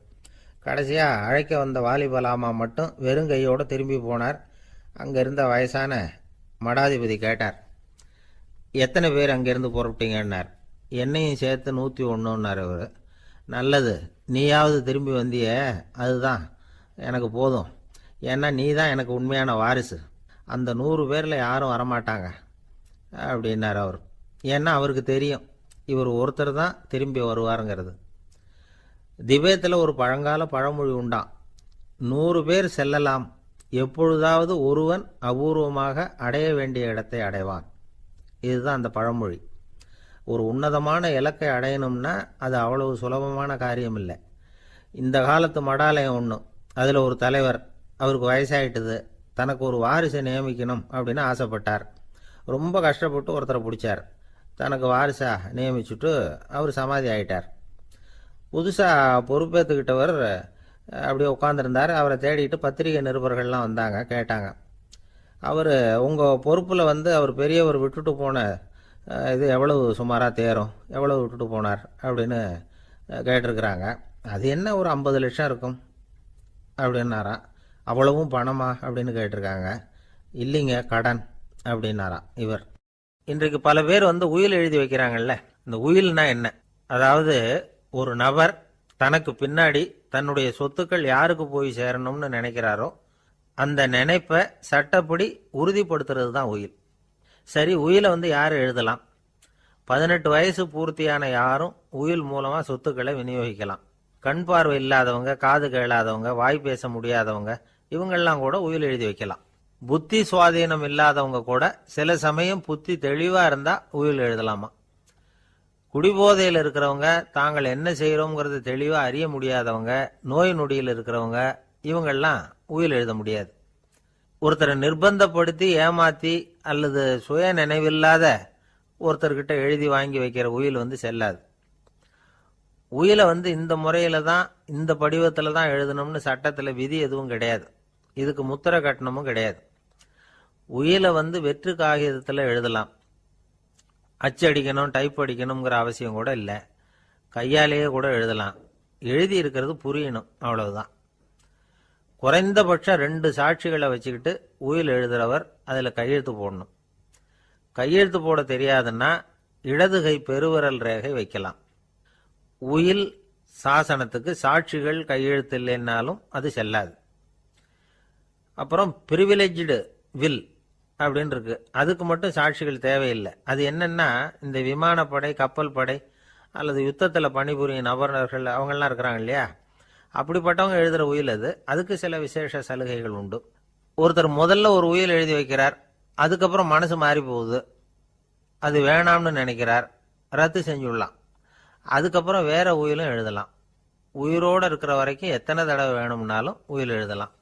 கடைசியாக அழைக்க வந்த வாலிப லாமா மட்டும் வெறும் கையோடு திரும்பி போனார். அங்கே இருந்த வயசான மடாதிபதி கேட்டார், எத்தனை பேர் அங்கேருந்து புறப்பட்டீங்கன்னார். என்னையும் சேர்த்து 101ன்னார் அவர். நல்லது, நீயாவது திரும்பி வந்திய, அதுதான் எனக்கு போதும். ஏன்னா நீ தான் எனக்கு உண்மையான வாரிசு. அந்த 100 பேரில் யாரும் வரமாட்டாங்க அப்படின்னார் அவர். ஏன்னா அவருக்கு தெரியும் இவர் ஒருத்தர் தான் திரும்பி வருவாருங்கிறது. திபேத்தில் ஒரு பழங்கால பழமொழி உண்டாம், 100 பேர் செல்லலாம், எப்பொழுதாவது ஒருவன் அபூர்வமாக அடைய வேண்டிய இடத்தை அடைவான். இதுதான் அந்த பழமொழி. ஒரு உன்னதமான இலக்கை அடையணும்னா அது அவ்வளவு சுலபமான காரியம் இல்லை. இந்த காலத்து மடாலயம் ஒன்று, அதில் ஒரு தலைவர், அவருக்கு வயசாயிட்டுது, தனக்கு ஒரு வாரிசை நியமிக்கணும் அப்படின்னு ஆசைப்பட்டார். ரொம்ப கஷ்டப்பட்டு ஒருத்தரை பிடிச்சார். தனக்கு வாரிசாக நியமிச்சுட்டு அவர் சமாதி ஆயிட்டார். புதுசாக பொறுப்பேற்றுக்கிட்டவர் அப்படியே உட்காந்துருந்தார். அவரை தேடிட்டு பத்திரிகை நிருபர்கள்லாம் வந்தாங்க, கேட்டாங்க. அவர் உங்கள் பொறுப்பில் அவர் பெரியவர் விட்டுட்டு போன இது எவ்வளவு சுமாராக தேரும், எவ்வளவு விட்டுட்டு போனார் அப்படின்னு கேட்டிருக்கிறாங்க. அது என்ன ஒரு 50 லட்சம் இருக்கும் அப்படின்னாராம். அவ்வளவும் பணமா அப்படின்னு கேட்டிருக்காங்க. இல்லைங்க, கடன் அப்படின்னாராம் இவர். இன்றைக்கு பல பேர் உயில் எழுதி வைக்கிறாங்கல்ல. இந்த உயில்னா என்ன? அதாவது ஒரு நபர் தனக்கு பின்னாடி தன்னுடைய சொத்துக்கள் யாருக்கு போய் சேரணும்னு நினைக்கிறாரோ அந்த நினைப்பை சட்டப்படி உறுதிப்படுத்துறது தான் உயில். சரி, உயிலை யார் எழுதலாம்? 18 வயசு பூர்த்தியான யாரும் உயில் மூலமா சொத்துக்களை விநியோகிக்கலாம். கண் பார்வை இல்லாதவங்க, காது கேளாதவங்க, வாய் பேச முடியாதவங்க, இவங்கெல்லாம் கூட உயில் எழுதி வைக்கலாம். புத்தி சுவாதீனம் இல்லாதவங்க கூட சில சமயம் புத்தி தெளிவா இருந்தா உயில் எழுதலாமா. குடிபோதையில் இருக்கிறவங்க, தாங்கள் என்ன செய்யறோங்கிறது தெளிவா அறிய முடியாதவங்க, நோய் நொடியில் இருக்கிறவங்க, இவங்கெல்லாம் உயில் எழுத முடியாது. ஒருத்தரை நிர்பந்தப்படுத்தி ஏமாத்தி அல்லது சுய நினைவில்லாத ஒருத்தர்கிட்ட எழுதி வாங்கி வைக்கிற உயில் செல்லாது. உயிலை இந்த முறையில தான், இந்த படிவத்துல தான் எழுதணும்னு சட்டத்துல விதி எதுவும் கிடையாது. இதுக்கு முத்திரை கட்டணமும் கிடையாது. உயிலை வெற்று காகிதத்துல எழுதலாம். அச்சடிக்கணும், டைப் அடிக்கணுங்கிற அவசியம் கூட இல்லை. கையாலேயே கூட எழுதலாம். எழுதி இருக்கிறது புரியணும், அவ்வளவுதான். குறைந்தபட்சம் 2 சாட்சிகளை வச்சுக்கிட்டு உயில் எழுதுறவர் அதுல கையெழுத்து போடணும். கையெழுத்து போட தெரியாதுன்னா இடது கை பெருவிரல் ரேகை வைக்கலாம். உயில் சாசனத்துக்கு சாட்சிகள் கையெழுத்து இல்லைன்னாலும் அது செல்லாது. அப்புறம் பிரிவிலேஜ்டு வில் அப்படின்னு இருக்கு. அதுக்கு மட்டும் சாட்சிகள் தேவையில்லை. அது என்னன்னா, இந்த விமானப்படை, கப்பல் படை அல்லது யுத்தத்தில் பணிபுரியும் நபர்கள் அவங்கெல்லாம் இருக்கிறாங்க இல்லையா, அப்படிப்பட்டவங்க எழுதுற உயில் அது. அதுக்கு சில விசேஷ சலுகைகள் உண்டு. ஒருத்தர் முதல்ல ஒரு உயில் எழுதி வைக்கிறார், அதுக்கப்புறம் மனசு மாறி போகுது, அது வேணாம்னு நினைக்கிறார், ரத்து செஞ்சுடலாம். அதுக்கப்புறம் வேற உயிலும் எழுதலாம். உயிரோடு இருக்கிற வரைக்கும் எத்தனை தடவை வேணும்னாலும் உயில் எழுதலாம்.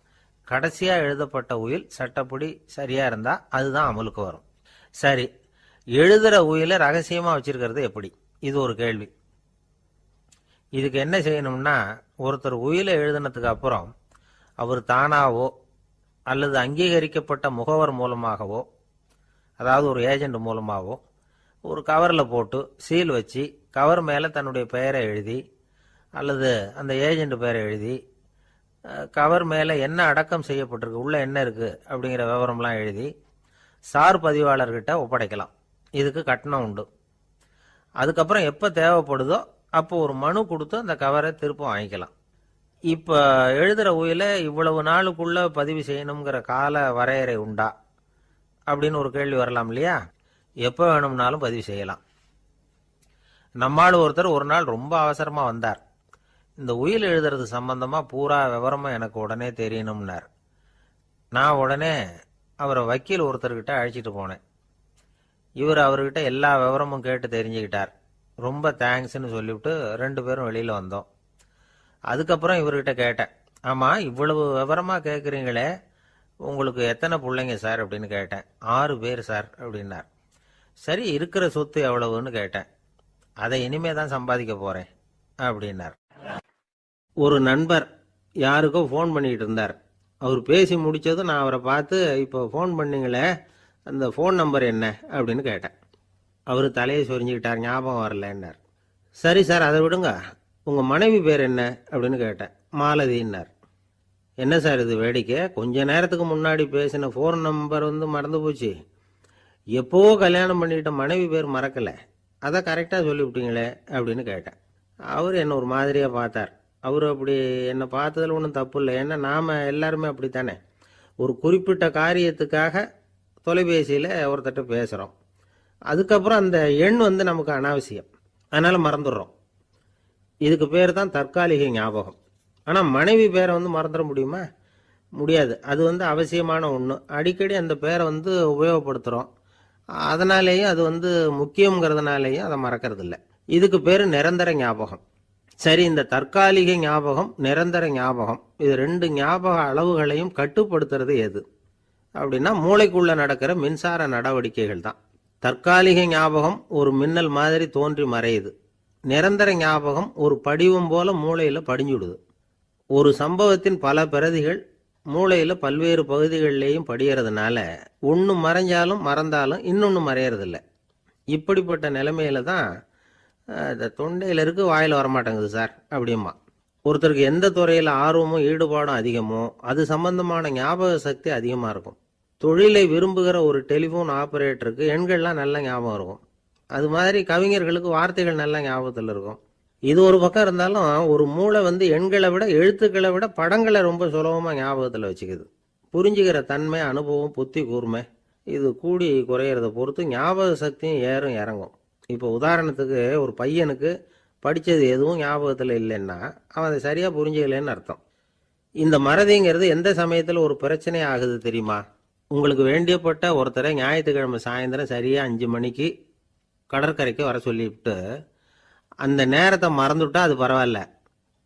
கடைசியா எழுதப்பட்ட உயில் சட்டப்படி சரியா இருந்தா அதுதான் அமலுக்கு வரும். சரி, எழுதுற உயில ரகசியமா வச்சிருக்கிறது எப்படி? இது ஒரு கேள்வி. இதுக்கு என்ன செய்யணும்னா, ஒருத்தர் உயிலை எழுதினதுக்கு அப்புறம் அவர் தானாவோ அல்லது அங்கீகரிக்கப்பட்ட முகவர் மூலமாகவோ, அதாவது ஒரு ஏஜென்ட் மூலமாகவோ, ஒரு கவரில் போட்டு சீல் வச்சு கவர் மேலே தன்னுடைய பெயரை எழுதி அல்லது அந்த ஏஜென்ட் பெயரை எழுதி கவர் மேலே என்ன அடக்கம் செய்யப்பட்டிருக்கு, உள்ள என்ன இருக்கு அப்படிங்கிற விவரம்லாம் எழுதி சார் பதிவாளர்கிட்ட ஒப்படைக்கலாம். இதுக்கு கட்டணம் உண்டு. அதுக்கப்புறம் எப்போ தேவைப்படுதோ அப்போ ஒரு மனு கொடுத்து அந்த கவரை திரும்ப வாங்கிக்கலாம். இப்போ எழுதுகிற உயில இவ்வளவு நாளுக்குள்ள பதிவு செய்யணுங்கிற கால வரையறை உண்டா அப்படின்னு ஒரு கேள்வி வரலாம் இல்லையா? எப்போ வேணும்னாலும் பதிவு செய்யலாம். நம்மால் ஒருத்தர் ஒரு நாள் ரொம்ப அவசரமா வந்தார். இந்த உயில் எழுதுறது சம்பந்தமா பூரா விவரமா எனக்கு உடனே தெரியணும்னார். நான் உடனே அவரை வக்கீல் ஒருத்தர்கிட்ட அழைச்சிட்டு போனேன். இவர் அவர்கிட்ட எல்லா விவரமும் கேட்டு தெரிஞ்சுக்கிட்டார். ரொம்ப தேங்க்ஸ்ன்னு சொல்லிவிட்டு 2 பேரும் வெளியில வந்தோம். அதுக்கப்புறம் இவர்கிட்ட கேட்டேன், ஆமா இவ்வளவு விவரமா கேட்குறீங்களே, உங்களுக்கு எத்தனை பிள்ளைங்க சார் அப்படின்னு கேட்டேன். 6 பேர் சார் அப்படின்னார். சரி, இருக்கிற சொத்து எவ்வளவுன்னு கேட்டேன். அதை இனிமே தான் சம்பாதிக்க போறேன் அப்படின்னார். ஒரு நண்பர் யாருக்கோ ஃபோன் பண்ணிட்டு இருந்தார். அவர் பேசி முடிச்சதும் நான் அவரை பார்த்து, இப்போ ஃபோன் பண்ணீங்களே அந்த ஃபோன் நம்பர் என்ன அப்படின்னு கேட்டேன். அவர் தலையை சொரிஞ்சுக்கிட்டார், ஞாபகம் வரலன்னார். சரி சார், அதை விடுங்க, உங்க மனைவி பேர் என்ன அப்படின்னு கேட்டேன். மாலதின்னார். என்ன சார் இது வேடிக்கை, கொஞ்ச நேரத்துக்கு முன்னாடி பேசின ஃபோன் நம்பர் மறந்து போச்சு, எப்போவோ கல்யாணம் பண்ணிக்கிட்ட மனைவி பேர் மறக்கல, அதை கரெக்டாக சொல்லிவிட்டீங்களே அப்படின்னு கேட்டேன். அவர் என்ன ஒரு மாதிரியாக பார்த்தார். அவர் அப்படி என்னை பார்த்ததில் ஒன்றும் தப்பு இல்லை, ஏன்னா நாம் எல்லாருமே அப்படித்தானே. ஒரு குறிப்பிட்ட காரியத்துக்காக தொலைபேசியில் ஒருத்தட்ட பேசுகிறோம், அதுக்கப்புறம் அந்த எண் நமக்கு அனாவசியம், அதனால் மறந்துடுறோம். இதுக்கு பேர் தான் தற்காலிக ஞாபகம். ஆனால் மனைவி பேரை மறந்துட முடியுமா? முடியாது. அது அவசியமான ஒன்று. அடிக்கடி அந்த பேரை உபயோகப்படுத்துகிறோம், அதனாலேயும் அது முக்கியங்கிறதுனாலேயும் அதை மறக்கிறது இல்லை. இதுக்கு பேர் நிரந்தர ஞாபகம். சரி, இந்த தற்காலிக ஞாபகம், நிரந்தர ஞாபகம், இது 2 ஞாபக அளவுகளையும் கட்டுப்படுத்துறது எது அப்படின்னா, மூளைக்குள்ள நடக்கிற மின்சார நடவடிக்கைகள் தான். தற்காலிக ஞாபகம் ஒரு மின்னல் மாதிரி தோன்றி மறையுது. நிரந்தர ஞாபகம் ஒரு படிவம் போல மூளையில படிஞ்சுடுது. ஒரு சம்பவத்தின் பல பிரதிகள் மூளையில பல்வேறு பகுதிகளிலேயும் படியறதுனால ஒன்று மறைஞ்சாலும் மறந்தாலும் இன்னொன்று மறையறதில்லை. இப்படிப்பட்ட நிலைமையில தான் இந்த தொண்டையில் இருக்கு, வாயில் வரமாட்டேங்குது சார் அப்படிமா. ஒருத்தருக்கு எந்த துறையில் ஆர்வமும் ஈடுபாடும் அதிகமோ அது சம்பந்தமான ஞாபக சக்தி அதிகமாக இருக்கும். தொழிலை விரும்புகிற ஒரு டெலிஃபோன் ஆபரேட்டருக்கு எண்கள்லாம் நல்ல ஞாபகம் இருக்கும். அது மாதிரி கவிஞர்களுக்கு வார்த்தைகள் நல்ல ஞாபகத்தில் இருக்கும். இது ஒரு பக்கம் இருந்தாலும் ஒரு மூளை எண்களை விட எழுத்துக்களை விட படங்களை ரொம்ப சுலபமாக ஞாபகத்தில் வச்சுக்குது. புரிஞ்சுக்கிற தன்மை, அனுபவம், புத்தி கூர்மை இது கூடி குறையிறத பொறுத்து ஞாபக சக்தியும் ஏறும் இறங்கும். இப்போ உதாரணத்துக்கு ஒரு பையனுக்கு படித்தது எதுவும் ஞாபகத்தில் இல்லைன்னா அவன் அதை சரியாக புரிஞ்சுக்கலன்னு அர்த்தம். இந்த மறதிங்கிறது எந்த சமயத்தில் ஒரு பிரச்சனை ஆகுது தெரியுமா? உங்களுக்கு வேண்டியப்பட்ட ஒருத்தரை ஞாயிற்றுக்கிழமை சாயந்தரம் சரியாக 5 மணிக்கு கடற்கரைக்கு வர சொல்லிவிட்டு அந்த நேரத்தை மறந்துவிட்டா அது பரவாயில்ல,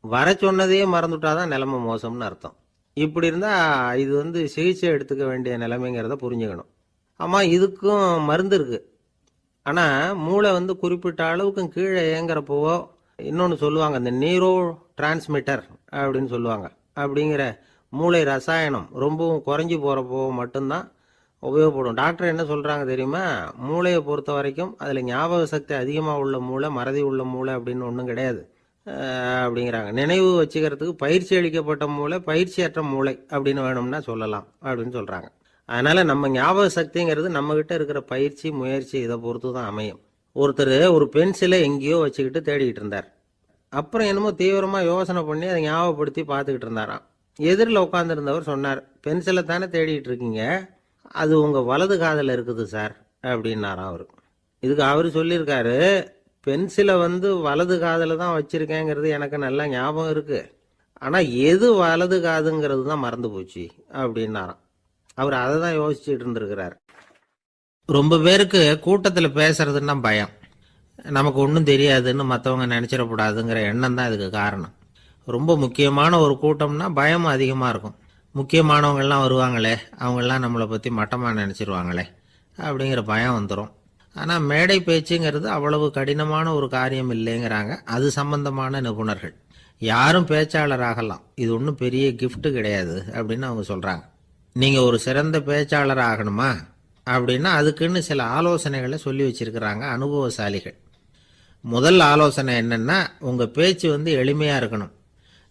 வர சொன்னதையே மறந்துவிட்டா தான் நிலைமை மோசம்னு அர்த்தம். இப்படி இருந்தால் இது சிகிச்சை எடுத்துக்க வேண்டிய நிலைமைங்கிறத புரிஞ்சுக்கணும். ஆமாம், இதுக்கும் மருந்து இருக்குது. ஆனால் மூளை குறிப்பிட்ட அளவுக்கும் கீழே இயங்குறப்போவோ இன்னொன்று சொல்லுவாங்க, இந்த நியூரோ டிரான்ஸ்மிட்டர் அப்படின்னு சொல்லுவாங்க. அப்படிங்கிற மூளை ரசாயனம் ரொம்பவும் குறைஞ்சி போகிறப்போ மட்டும்தான் உபயோகப்படும். டாக்டர் என்ன சொல்கிறாங்க தெரியுமா? மூளையை பொறுத்த வரைக்கும் அதில் ஞாபக சக்தி அதிகமாக உள்ள மூளை, மறதி உள்ள மூளை அப்படின்னு ஒன்றும் கிடையாது அப்படிங்கிறாங்க. நினைவு வச்சுக்கிறதுக்கு பயிற்சி அளிக்கப்பட்ட மூளை, பயிற்சியற்ற மூளை அப்படின்னு வேணும்னா சொல்லலாம் அப்படின்னு சொல்கிறாங்க. அதனால் நம்ம ஞாபக சக்திங்கிறது நம்மக்கிட்ட இருக்கிற பயிற்சி, முயற்சி இதை பொறுத்து தான் அமையும். ஒருத்தர் ஒரு பென்சிலை எங்கேயோ வச்சுக்கிட்டு தேடிக்கிட்டு இருந்தார். அப்புறம் என்னமோ தீவிரமாக யோசனை பண்ணி அதை ஞாபகப்படுத்தி பார்த்துக்கிட்டு இருந்தாராம். எதிரில் உட்காந்துருந்தவர் சொன்னார், பென்சிலை தானே தேடிட்டு இருக்கீங்க, அது உங்கள் வலது காதில் இருக்குது சார் அப்படின்னாராம் அவர். இதுக்கு அவர் சொல்லியிருக்காரு, பென்சிலை வலது காதில் தான் வச்சுருக்கேங்கிறது எனக்கு நல்லா ஞாபகம் இருக்குது, ஆனால் எது வலது காதுங்கிறது தான் மறந்து போச்சு அப்படின்னாராம். அவர் அதை தான் யோசிச்சுட்டு இருந்திருக்கிறார். ரொம்ப பேருக்கு கூட்டத்தில் பேசுறதுன்னா பயம். நமக்கு ஒன்றும் தெரியாதுன்னு மற்றவங்க நினச்சிடக்கூடாதுங்கிற எண்ணம் தான் இதுக்கு காரணம். ரொம்ப முக்கியமான ஒரு கூட்டம்னா பயம் அதிகமாக இருக்கும். முக்கியமானவங்கள்லாம் வருவாங்களே, அவங்கெல்லாம் நம்மளை பற்றி மட்டமாக நினச்சிருவாங்களே அப்படிங்கிற பயம் வந்துடும். ஆனால் மேடை பேச்சுங்கிறது அவ்வளவு கடினமான ஒரு காரியம் இல்லைங்கிறாங்க அது சம்பந்தமான நிபுணர்கள். யாரும் பேச்சாளர் ஆகலாம், இது ஒன்றும் பெரிய கிஃப்ட் கிடையாது அப்படின்னு அவங்க சொல்கிறாங்க. நீங்கள் ஒரு சிறந்த பேச்சாளர் ஆகணுமா அப்படின்னா அதுக்குன்னு சில ஆலோசனைகளை சொல்லி வச்சிருக்கிறாங்க அனுபவசாலிகள். முதல் ஆலோசனை என்னென்னா, உங்கள் பேச்சு எளிமையாக இருக்கணும்.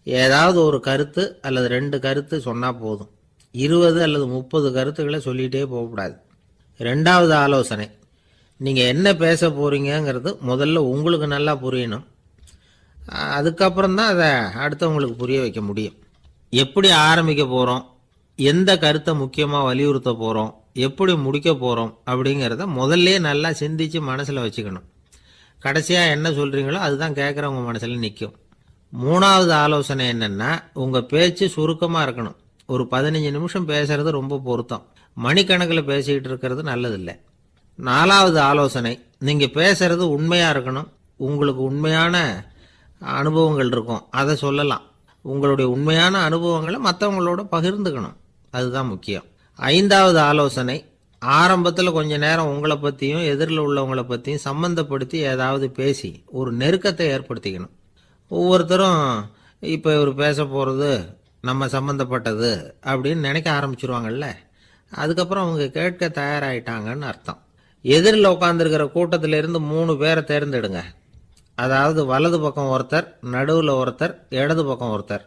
ஏதாவது ஒரு கருத்து அல்லது 2 கருத்து சொன்னால் போதும். 20 அல்லது 30 கருத்துக்களை சொல்லிகிட்டே போகக்கூடாது. 2வது ஆலோசனை, நீங்கள் என்ன பேச போகிறீங்கிறது முதல்ல உங்களுக்கு நல்லா புரியணும். அதுக்கப்புறம் தான் அதை அடுத்தவங்களுக்கு புரிய வைக்க முடியும். எப்படி ஆரம்பிக்க போகிறோம், எந்த கருத்தை முக்கியமாக வலியுறுத்த போகிறோம், எப்படி முடிக்க போகிறோம் அப்படிங்கிறத முதல்ல நல்லா சிந்திச்சு மனசில் வச்சுக்கணும். கடைசியாக என்ன சொல்கிறீங்களோ அதுதான் கேட்குறவங்க மனசில் நிற்கும். 3வது ஆலோசனை என்னென்னா, உங்கள் பேச்சு சுருக்கமாக இருக்கணும். ஒரு 15 நிமிஷம் பேசுறது ரொம்ப பொருத்தம். மணிக்கணக்கில் பேசிக்கிட்டு இருக்கிறது நல்லதில்லை. 4வது ஆலோசனை, நீங்கள் பேசுறது உண்மையாக இருக்கணும். உங்களுக்கு உண்மையான அனுபவங்கள் இருக்கும், அதை சொல்லலாம். உங்களுடைய உண்மையான அனுபவங்களை மற்றவங்களோட பகிர்ந்துக்கணும், அதுதான் முக்கியம். 5வது ஆலோசனை, ஆரம்பத்தில் கொஞ்ச நேரம் உங்களை பற்றியும் எதிரில் உள்ளவங்களை பற்றியும் சம்பந்தப்படுத்தி ஏதாவது பேசி ஒரு நெருக்கத்தை ஏற்படுத்திக்கணும். ஒவ்வொருத்தரும் இப்போ இவர் பேச போகிறது நம்ம சம்மந்தப்பட்டது அப்படின்னு நினைக்க ஆரம்பிச்சிருவாங்கல்ல, அதுக்கப்புறம் அவங்க கேட்க தயாராகிட்டாங்கன்னு அர்த்தம். எதிரில் உட்காந்துருக்கிற கூட்டத்திலிருந்து 3 பேரை தேர்ந்தெடுங்க. அதாவது வலது பக்கம் ஒருத்தர், நடுவில் ஒருத்தர், இடது பக்கம் ஒருத்தர்.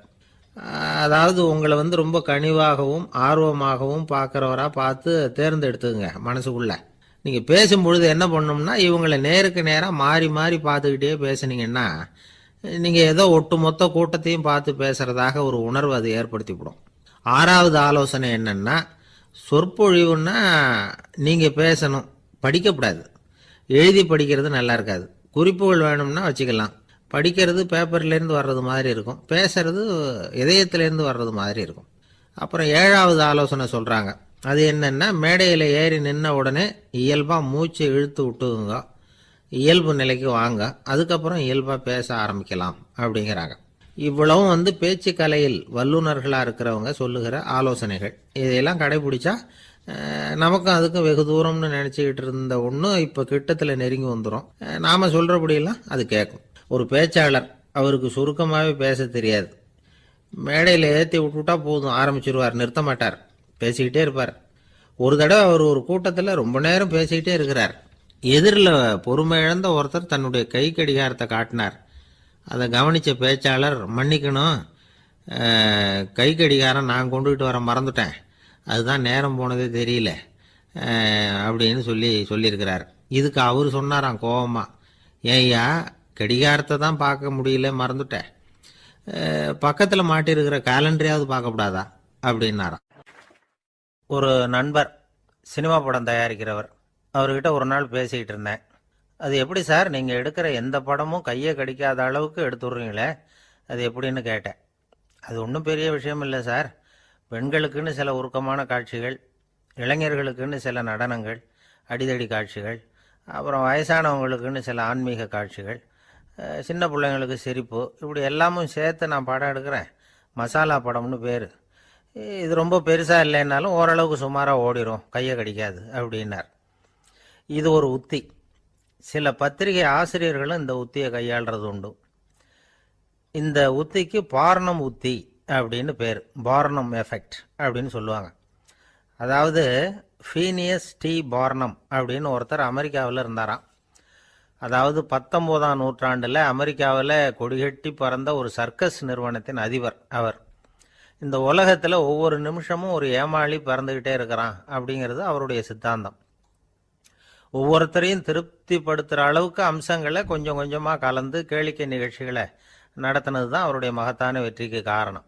அதாவது உங்களை ரொம்ப கனிவாகவும் ஆர்வமாகவும் பார்க்குறவராக பார்த்து தேர்ந்தெடுத்துங்க மனசுக்குள்ள. நீங்கள் பேசும்பொழுது என்ன பண்ணணும்னா, இவங்களை நேருக்கு நேராக மாறி மாறி பார்த்துக்கிட்டே பேசுனீங்கன்னா நீங்கள் ஏதோ ஒட்டுமொத்த கூட்டத்தையும் பார்த்து பேசுகிறதாக ஒரு உணர்வு அது ஏற்படுத்திவிடும். 6வது ஆலோசனை என்னென்னா, சொற்பொழிவுன்னா நீங்கள் பேசணும், படிக்கக்கூடாது. எழுதி படிக்கிறது நல்லா இருக்காது. குறிப்புகள் வேணும்னா வச்சுக்கலாம். படிக்கிறது பேப்பர்லேருந்து வர்றது மாதிரி இருக்கும், பேசுறது இதயத்திலேருந்து வர்றது மாதிரி இருக்கும். அப்புறம் 7வது ஆலோசனை சொல்கிறாங்க, அது என்னென்னா, மேடையில் ஏறி நின்ன உடனே இயல்பாக மூச்சை இழுத்து விட்டுங்க, இயல்பு நிலைக்கு வாங்க, அதுக்கப்புறம் இயல்பாக பேச ஆரம்பிக்கலாம் அப்படிங்கிறாங்க. இவ்வளவும் பேச்சு கலையில் வல்லுநர்களாக இருக்கிறவங்க சொல்லுகிற ஆலோசனைகள். இதையெல்லாம் கடைபிடிச்சா நமக்கும் அதுக்கும் வெகு தூரம்னு நினச்சிக்கிட்டு இருந்த ஒன்று இப்போ கிட்டத்தில் நெருங்கி வந்துடும். நாம் சொல்கிறபடியெல்லாம் அது கேட்கும். ஒரு பேச்சாளர், அவருக்கு சுருக்கமாகவே பேச தெரியாது. மேடையில் ஏற்றி விட்டுவிட்டா போதும், ஆரம்பிச்சிருவார், நிறுத்த மாட்டார், பேசிக்கிட்டே இருப்பார். ஒரு தடவை அவர் ஒரு கூட்டத்தில் ரொம்ப நேரம் பேசிக்கிட்டே இருக்கிறார். எதிரில் பொறுமை இழந்த ஒருத்தர் தன்னுடைய கை கடிகாரத்தை காட்டினார். அதை கவனித்த பேச்சாளர், மன்னிக்கணும், கை கடிகாரம் நான் கொண்டுகிட்டு வர மறந்துட்டேன், அதுதான் நேரம் போனதே தெரியல அப்படின்னு சொல்லியிருக்கிறார். இதுக்கு அவர் சொன்னாராம் கோபமா, ஏய்யா கடிகாரத்தை தான் பார்க்க முடியல, மறந்துட்டேன், பக்கத்தில் மாட்டிருக்கிற கேலண்டரையாவது பார்க்கக்கூடாதா அப்படின்னாராம். ஒரு நண்பர் சினிமா படம் தயாரிக்கிறவர், அவர்கிட்ட ஒரு நாள் பேசிக்கிட்டு இருந்தேன். அது எப்படி சார், நீங்கள் எடுக்கிற எந்த படமும் கையை கடிக்காத அளவுக்கு எடுத்துடுறீங்களே, அது எப்படின்னு கேட்டேன். அது ஒன்றும் பெரிய விஷயம் இல்லை சார், பெண்களுக்குன்னு சில உருக்கமான காட்சிகள், இளைஞர்களுக்குன்னு சில நடனங்கள், அடிதடி காட்சிகள், அப்புறம் வயசானவங்களுக்குன்னு சில ஆன்மீக காட்சிகள், சின்ன பிள்ளைங்களுக்கு சிரிப்பு, இப்படி எல்லாமும் சேர்த்து நான் படம் எடுக்கிறேன். மசாலா படம்னு பேர். இது ரொம்ப பெருசாக இல்லைன்னாலும் ஓரளவுக்கு சுமாராக ஓடிடும், கையை கடிக்காது அப்படின்னார். இது ஒரு உத்தி. சில பத்திரிகை ஆசிரியர்களும் இந்த உத்தியை கையாளுறது உண்டு. இந்த உத்திக்கு பார்னம் உத்தி அப்படின்னு பேர், பார்னம் எஃபெக்ட் அப்படின்னு சொல்லுவாங்க. அதாவது ஃபீனியஸ் டி பார்னம் அப்படின்னு ஒருத்தர் அமெரிக்காவில் இருந்தாராம். அதாவது 19ஆம் நூற்றாண்டில் அமெரிக்காவில் கொடிகட்டி பறந்த ஒரு சர்க்கஸ் நிறுவனத்தின் அதிபர் அவர். இந்த உலகத்தில் ஒவ்வொரு நிமிஷமும் ஒரு ஏமாளி பறந்துக்கிட்டே இருக்கிறான் அப்படிங்கிறது அவருடைய சித்தாந்தம். ஒவ்வொருத்தரையும் திருப்திப்படுத்துகிற அளவுக்கு அம்சங்களை கொஞ்சம் கொஞ்சமாக கலந்து கேளிக்கை நிகழ்ச்சிகளை நடத்தினது தான் அவருடைய மகத்தான வெற்றிக்கு காரணம்.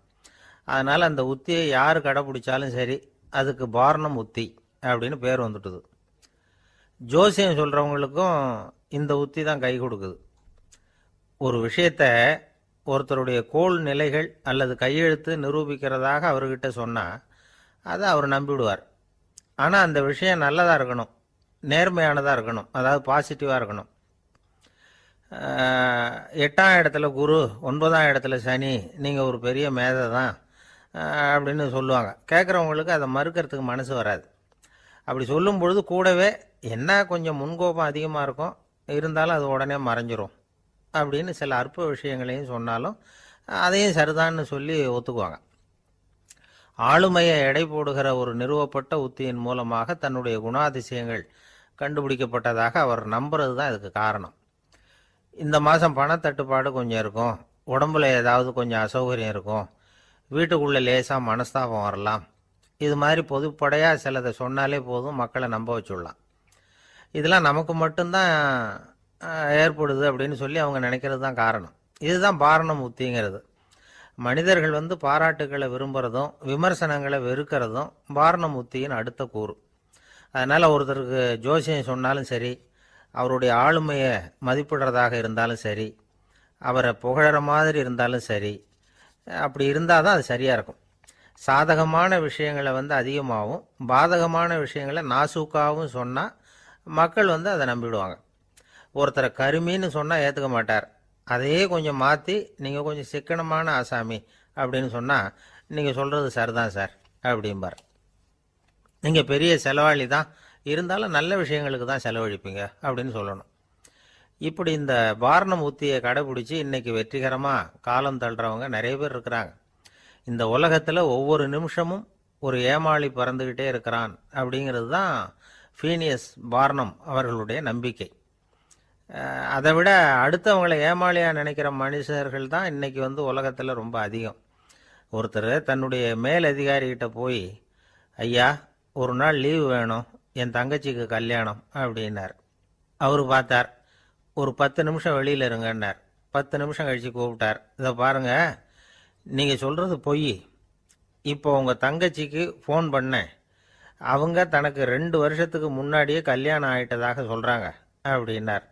அதனால் அந்த உத்தியை யார் கடைப்பிடிச்சாலும் சரி, அதுக்கு பார்னம் உத்தி அப்படின்னு பேர் வந்துட்டுது. ஜோசியம் சொல்கிறவங்களுக்கும் இந்த உத்தி தான் கை கொடுக்குது. ஒரு விஷயத்தை ஒருத்தருடைய கோள் நிலைகள் அல்லது கையெழுத்து நிரூபிக்கிறதாக அவர்கிட்ட சொன்னால் அதை அவர் நம்பிவிடுவார். ஆனால் அந்த விஷயம் நல்லதாக இருக்கணும், நேர்மையானதாக இருக்கணும், அதாவது பாசிட்டிவாக இருக்கணும். 8ஆம் இடத்துல குரு, 9ஆம் இடத்துல சனி, நீங்கள் ஒரு பெரிய மேதை தான் அப்படின்னு சொல்லுவாங்க. கேட்குறவங்களுக்கு அதை மறுக்கிறதுக்கு மனசு வராது. அப்படி சொல்லும் பொழுது கூடவே என்ன கொஞ்சம் முன்கோபம் அதிகமாக இருக்கும், இருந்தாலும் அது உடனே மறைஞ்சிரும் அப்படின்னு சில அற்ப விஷயங்களையும் சொன்னாலும் அதையும் சரிதான்னு சொல்லி ஒத்துக்குவாங்க. ஆளுமையை எடை போடுகிற ஒரு நிறுவப்பட்ட உத்தியின் மூலமாக தன்னுடைய குணாதிசயங்கள் கண்டுபிடிக்கப்பட்டதாக அவர் நம்புறது தான் இதுக்கு காரணம். இந்த மாதம் பணத்தட்டுப்பாடு கொஞ்சம் இருக்கும், உடம்புல ஏதாவது கொஞ்சம் அசௌகரியம் இருக்கும், வீட்டுக்குள்ளே லேசாக மனஸ்தாபம் வரலாம், இது மாதிரி பொதுப்படையாக சிலதை சொன்னாலே போதும், மக்களை நம்ப வச்சுடலாம். இதெல்லாம் நமக்கு மட்டும்தான் ஏற்படுது அப்படின்னு சொல்லி அவங்க நினைக்கிறது தான் காரணம். இதுதான் பார்னம் உத்திங்கிறது. மனிதர்கள் பாராட்டுக்களை விரும்புகிறதும் விமர்சனங்களை வெறுக்கிறதும் பார்னம் உத்தியின் அடுத்த கூறு. அதனால் ஒருத்தருக்கு ஜோசியம் சொன்னாலும் சரி, அவருடைய ஆளுமையை மதிப்பிடுறதாக இருந்தாலும் சரி, அவரை புகழற மாதிரி இருந்தாலும் சரி, அப்படி இருந்தால் தான் அது சரியாக இருக்கும். சாதகமான விஷயங்களை அதிகமாகவும் பாதகமான விஷயங்களை நாசூக்காகவும் சொன்னால் மக்கள் அதை நம்பிவிடுவாங்க. ஒருத்தரை கருமின்னு சொன்னால் ஏற்றுக்க மாட்டார். அதையே கொஞ்சம் மாற்றி நீங்கள் கொஞ்சம் சிக்கனமான ஆசாமி அப்படின்னு சொன்னால் நீங்கள் சொல்கிறது சரிதான் சார் அப்படிம்பார். நீங்கள் பெரிய செலவாளி தான், இருந்தாலும் நல்ல விஷயங்களுக்கு தான் செலவழிப்பீங்க அப்படின்னு சொல்லணும். இப்படி இந்த பார்னம் உத்தியை கடைபிடிச்சி இன்னைக்கு வெற்றிகரமாக காலம் தள்ளுறவங்க நிறைய பேர் இருக்கிறாங்க. இந்த உலகத்தில் ஒவ்வொரு நிமிஷமும் ஒரு ஏமாளி பறந்துக்கிட்டே இருக்கிறான் அப்படிங்கிறது தான் ஃபீனியஸ் பார்னம் அவர்களுடைய நம்பிக்கை. அதை விட அடுத்தவங்களை ஏமாளியாக நினைக்கிற மனுஷர்கள் தான் இன்றைக்கி உலகத்தில் ரொம்ப அதிகம். ஒருத்தர் தன்னுடைய மேலதிகாரிகிட்ட போய், ஐயா ஒரு நாள் லீவு வேணும், என் தங்கச்சிக்கு கல்யாணம் அப்படின்னார். அவர் பார்த்தார், ஒரு 10 நிமிஷம் வெளியில் இருங்கன்னார். 10 நிமிஷம் கழித்து கூப்பிட்டார், இதை பாருங்கள், நீங்கள் சொல்கிறது பொய், இப்போ உங்கள் தங்கச்சிக்கு ஃபோன் பண்ணேன், அவங்க தனக்கு 2 வருஷத்துக்கு முன்னாடியே கல்யாணம் ஆகிட்டதாக சொல்கிறாங்க அப்படின்னார்.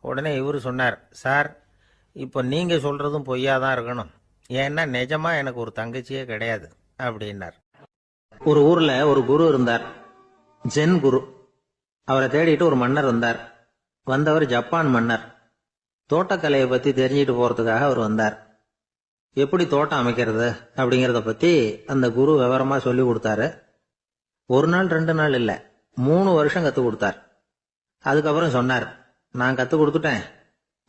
உடனே இவர் சொன்னார், சார் இப்போ நீங்கள் சொல்கிறதும் பொய்யா தான் இருக்கணும், ஏன்னா நிஜமாக எனக்கு ஒரு தங்கச்சியே கிடையாது அப்படின்னார். ஒரு ஊரில் ஒரு குரு இருந்தார், ஜென் குரு. அவரை தேடிட்டு ஒரு மன்னர் வந்தார். வந்தவர் ஜப்பான் மன்னர். தோட்டக்கலையை பற்றி தெரிஞ்சுட்டு போகிறதுக்காக அவர் வந்தார். எப்படி தோட்டம் அமைக்கிறது அப்படிங்கிறத பற்றி அந்த குரு விவரமாக சொல்லி கொடுத்தாரு. 1 நாள் 2 நாள் இல்லை, 3 வருஷம் கற்றுக் கொடுத்தார். அதுக்கப்புறம் சொன்னார், நான் கற்றுக் கொடுத்துட்டேன்,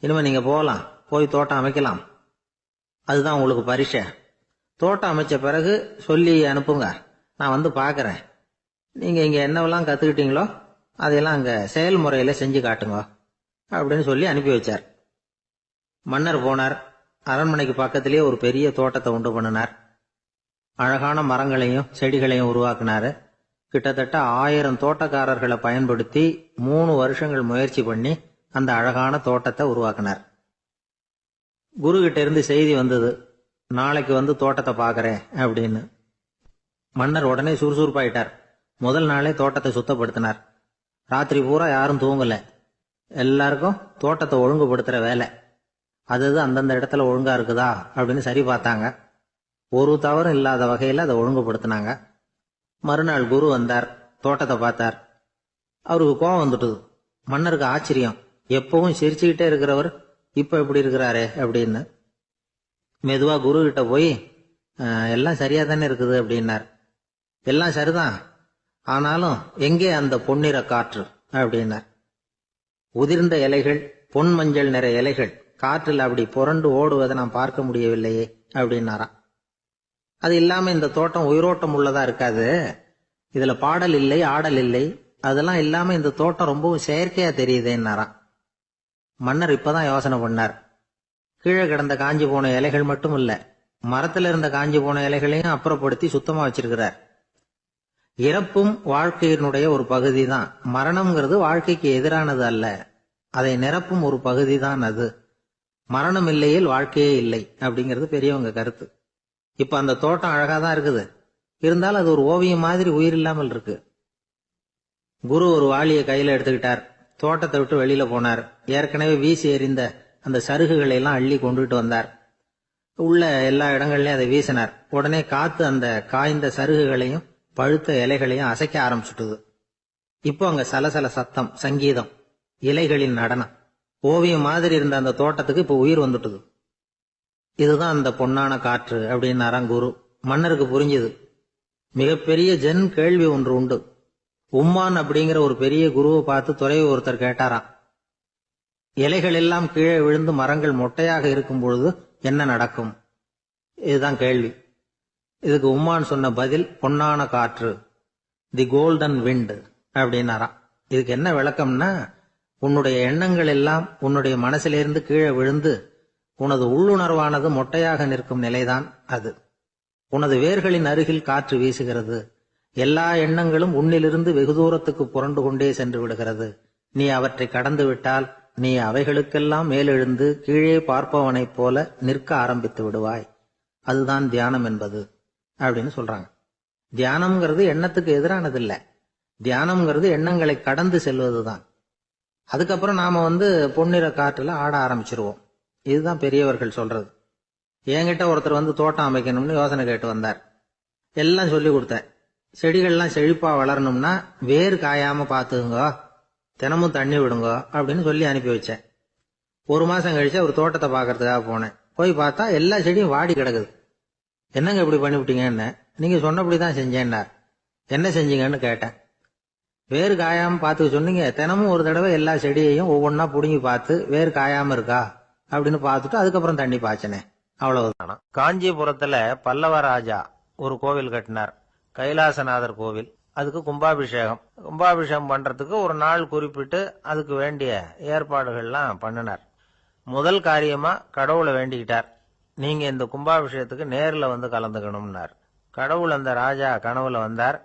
இனிமேல் நீங்கள் போகலாம், போய் தோட்டம் அமைக்கலாம், அதுதான் உங்களுக்கு பரிசை. தோட்டம் அமைச்ச பிறகு சொல்லி அனுப்புங்க, நான் பார்க்குறேன், நீங்கள் இங்கே என்னவெல்லாம் கற்றுக்கிட்டீங்களோ அதையெல்லாம் அங்கே செயல்முறையில் செஞ்சு காட்டுங்க அப்படின்னு சொல்லி அனுப்பி வச்சார். மன்னர் போனார். அரண்மனைக்கு பக்கத்திலேயே ஒரு பெரிய தோட்டத்தை உண்டு பண்ணினார். அழகான மரங்களையும் செடிகளையும் உருவாக்குனாரு. கிட்டத்தட்ட 1000 தோட்டக்காரர்களை பயன்படுத்தி 3 வருஷங்கள் முயற்சி பண்ணி அந்த அழகான தோட்டத்தை உருவாக்குனார். குரு கிட்ட இருந்து செய்தி வந்தது, நாளைக்கு வந்து தோட்டத்தை பாக்குறேன் அப்படின்னு. மன்னர் உடனே சுறுசுறுப்பாயிட்டார். முதல் நாளே தோட்டத்தை சுத்தப்படுத்தினார். ராத்திரி பூரா யாரும் தூங்கல. எல்லாருக்கும் தோட்டத்தை ஒழுங்குபடுத்துற வேலை. அது அந்தந்த இடத்துல ஒழுங்கா இருக்குதா அப்படின்னு சரி பார்த்தாங்க. ஒரு தவறும் இல்லாத வகையில் அதை ஒழுங்குபடுத்தினாங்க. மறுநாள் குரு வந்தார், தோட்டத்தை பார்த்தார். அவருக்கு கோபம் வந்துட்டுது. மன்னருக்கு ஆச்சரியம், எப்பவும் சிரிச்சுக்கிட்டே இருக்கிறவர் இப்ப எப்படி இருக்கிறாரே அப்படின்னு. மெதுவா குரு கிட்ட போய் எல்லாம் சரியா தானே இருக்குது அப்படின்னார். எல்லாம் சரிதான், ஆனாலும் எங்கே அந்த பொன்னிற காற்று அப்படின்னார். உதிர்ந்த இலைகள், பொன் மஞ்சள் நிற இலைகள் காற்றில் அப்படி புரண்டு ஓடுவதை நான் பார்க்க முடியவில்லையே அப்படின்னாராம். அது இல்லாம இந்த தோட்டம் உயிரோட்டம் உள்ளதா இருக்காது, இதுல பாடல் இல்லை, ஆடல் இல்லை, அதெல்லாம் இல்லாம இந்த தோட்டம் ரொம்பவும் செயற்கையா தெரியுதுன்னாராம். மன்னர் இப்பதான் யோசனை பண்ணார். கீழே கிடந்த காஞ்சி போன இலைகள் மட்டும் இல்ல, மரத்துல இருந்த காஞ்சி போன இலைகளையும் அப்புறப்படுத்தி சுத்தமா வச்சிருக்கிறார். இறப்பும் வாழ்க்கையினுடைய ஒரு பகுதி தான். மரணம்ங்கிறது வாழ்க்கைக்கு எதிரானது அல்ல, அதை நிரப்பும் ஒரு பகுதி தான் அது. மரணம் இல்லையில் வாழ்க்கையே இல்லை அப்படிங்கிறது பெரியவங்க கருத்து. இப்ப அந்த தோட்டம் அழகாதான் இருக்குது, இருந்தாலும் அது ஒரு ஓவியம் மாதிரி உயிர் இல்லாமல் இருக்கு. குரு ஒரு வாளியை கையில எடுத்துக்கிட்டார். தோட்டத்தை விட்டு வெளியில போனார். ஏற்கனவே வீசி எறிந்த அந்த சருகுகளை எல்லாம் அள்ளி கொண்டுட்டு வந்தார். உள்ள எல்லா இடங்கள்லயும் அதை வீசினார். உடனே காத்து அந்த காய்ந்த சருகுகளையும் பழுத்த இலைகளையும் அசைக்க ஆரம்பிச்சுட்டுது. இப்போ அங்க சலசல சத்தம், சங்கீதம், இலைகளின் நடனம். ஓவியம் மாதிரி இருந்த அந்த தோட்டத்துக்கு இப்போ உயிர் வந்துட்டுது. இதுதான் அந்த பொன்னான காற்று அப்படின்னாராம் குரு. மன்னருக்கு புரிஞ்சுது. மிகப்பெரிய ஜென் கேள்வி ஒன்று உண்டு. உம்மான் அப்படிங்கிற ஒரு பெரிய குருவை பார்த்து துறவி ஒருத்தர் கேட்டாராம், இலைகள் எல்லாம் கீழே விழுந்து மரங்கள் மொட்டையாக இருக்கும் பொழுது என்ன நடக்கும்? இதுதான் கேள்வி. இதுக்கு உம்மான் சொன்ன பதில் பொன்னான காற்று, தி கோல்டன் விண்ட் அப்படின்னாராம். இதுக்கு என்ன விளக்கம்னா, உன்னுடைய எண்ணங்கள் எல்லாம் உன்னுடைய மனசிலிருந்து கீழே விழுந்து உனது உள்ளுணர்வானது மொட்டையாக நிற்கும் நிலைதான் அது. உனது வேர்களின் அருகில் காற்று வீசுகிறது. எல்லா எண்ணங்களும் உன்னிலிருந்து வெகு தூரத்துக்கு புரண்டு கொண்டே சென்று விடுகிறது. நீ அவற்றை கடந்து விட்டால் நீ அவைகளுக்கெல்லாம் மேலெழுந்து கீழே பார்ப்பவனைப் போல நிற்க ஆரம்பித்து விடுவாய். அதுதான் தியானம் என்பது அப்படின்னு சொல்றாங்க. தியானம்ங்கிறது எண்ணத்துக்கு எதிரானது இல்ல, தியானம்ங்கிறது எண்ணங்களை கடந்து செல்வதுதான். அதுக்கப்புறம் நாம பொன்னிற காற்றுல ஆட ஆரம்பிச்சிருவோம். இதுதான் பெரியவர்கள் சொல்றது. என்கிட்ட ஒருத்தர் தோட்டம் அமைக்கணும்னு யோசனை கேட்டு வந்தார். எல்லாம் சொல்லி கொடுத்தேன். செடிகள்லாம் செழிப்பா வளரணும்னா வேர் காயாம பாத்துக்குங்க, தினமும் தண்ணி விடுங்க அப்படின்னு சொல்லி அனுப்பி வச்சேன். 1 மாசம் கழிச்சு அவர் தோட்டத்தை பாக்கிறதுக்காக போனேன். போய் பார்த்தா எல்லா செடியும் வாடி கிடக்குது. என்னங்க இப்படி பண்ணிவிட்டீங்கன்னு. நீங்க சொன்னபடிதான் செஞ்சேன்னார். என்ன செஞ்சீங்கன்னு கேட்டேன். வேறு காயாம பாத்துக்க சொன்னீங்க, தினமும் ஒரு தடவை எல்லா செடியையும் ஒவ்வொன்னா புடுங்கி பார்த்து வேறு காயாம இருக்கா அப்படின்னு பார்த்துட்டு அதுக்கப்புறம் தண்ணி பாய்ச்சனே, அவ்வளவுதானா. காஞ்சிபுரத்துல பல்லவ ராஜா ஒரு கோவில் கட்டினார், கைலாசநாதர் கோவில். அதுக்கு கும்பாபிஷேகம் பண்றதுக்கு ஒரு நாள் குறிப்பிட்டு அதுக்கு வேண்டிய ஏற்பாடுகள்லாம் பண்ணினார். முதல் காரியமா கடவுளை வேண்டிக்கிட்டார், நீங்க இந்த கும்பாபிஷேகத்துக்கு நேர்ல கலந்துக்கணும்னார். கடவுள் அந்த ராஜா கனவுல வந்தார்.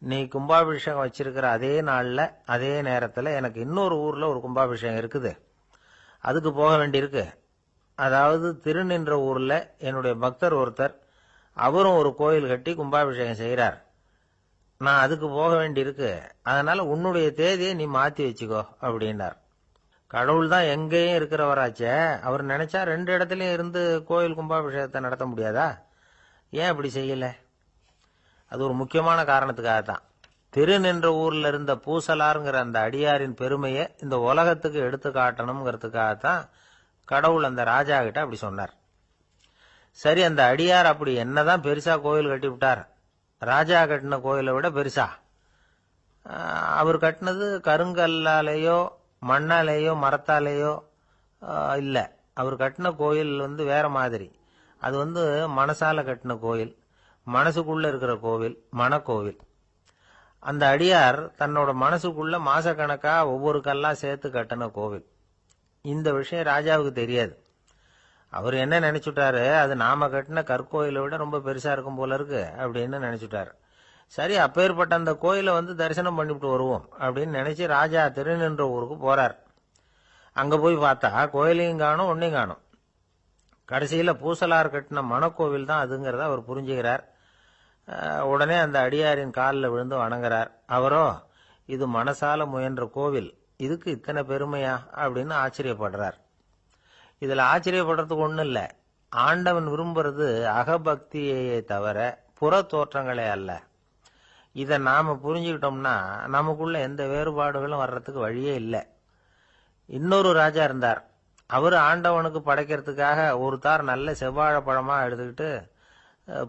நீ கும்பாபிஷேகம் வச்சிருக்கிற அதே நாள்ல அதே நேரத்துல எனக்கு இன்னொரு ஊர்ல ஒரு கும்பாபிஷேகம் இருக்குது, அதுக்கு போக வேண்டியிருக்கு. அதாவது திருநின்ற ஊர்ல என்னுடைய பக்தர் ஒருத்தர், அவரும் ஒரு கோயில் கட்டி கும்பாபிஷேகம் செய்யறார். நான் அதுக்கு போக வேண்டியிருக்கு, அதனால உன்னுடைய தேதியை நீ மாத்தி வச்சுக்கோ அப்படின்னார். கடவுள் தான் எங்கேயும் இருக்கிறவராச்சே, அவர் நினைச்சா 2 இடத்துலயும் இருந்து கோயில் கும்பாபிஷேகத்தை நடத்த முடியாதா? ஏன் அப்படி செய்யல? அது ஒரு முக்கியமான காரணத்துக்காகத்தான். திருநின்ற ஊர்ல இருந்த பூசலாருங்கிற அந்த அடியாரின் பெருமையை இந்த உலகத்துக்கு எடுத்து காட்டணுங்கிறதுக்காகத்தான் கடவுள் அந்த ராஜா கிட்ட அப்படி சொன்னார். சரி, அந்த அடியார் அப்படி என்னதான் பெருசா கோயில் கட்டி விட்டார்? ராஜா கட்டின கோயிலை விட பெருசா? அவர் கட்டினது கருங்கல்லாலேயோ மண்ணாலேயோ மரத்தாலேயோ இல்ல. அவர் கட்டின கோயில் வேற மாதிரி. அது மனசால கட்டின கோயில், மனசுக்குள்ள இருக்கிற கோவில், மனக்கோவில். அந்த அடியார் தன்னோட மனசுக்குள்ள மாசக்கணக்கா ஒவ்வொரு கல்லா சேர்த்து கட்டின கோவில். இந்த விஷயம் ராஜாவுக்கு தெரியாது. அவர் என்ன நினைச்சுட்டாரு, அது நாம கட்டின கற்கோயிலை விட ரொம்ப பெருசா இருக்கும் போல இருக்கு அப்படின்னு நினைச்சுட்டாரு. சரி, அப்பேற்பட்ட அந்த கோயிலை தரிசனம் பண்ணிவிட்டு வருவோம் அப்படின்னு நினைச்சு ராஜா திருநின்ற ஊருக்கு போறார். அங்க போய் பார்த்தா கோயிலையும் காணும், ஒன்னையும் காணும். கடைசியில பூசலார் கட்டின மணக்கோவில் தான் அதுங்கிறத அவர் புரிஞ்சுக்கிறார். உடனே அந்த அடியாரின் காலில் விழுந்து வணங்குறார். அவரோ, இது மனசால முயன்ற கோவில், இதுக்கு இத்தனை பெருமையா அப்படின்னு ஆச்சரியப்படுறார். இதுல ஆச்சரியப்படுறதுக்கு ஒண்ணும் இல்ல. ஆண்டவன் விரும்புறது அகபக்தியையே தவிர புற தோற்றங்களே அல்ல. இதை நாம புரிஞ்சுக்கிட்டோம்னா நமக்குள்ள எந்த வேறுபாடுகளும் வர்றதுக்கு வழியே இல்லை. இன்னொரு ராஜா இருந்தார். அவரு ஆண்டவனுக்கு படைக்கிறதுக்காக ஒரு தார் நல்ல செவ்வாழை பழமா எடுத்துக்கிட்டு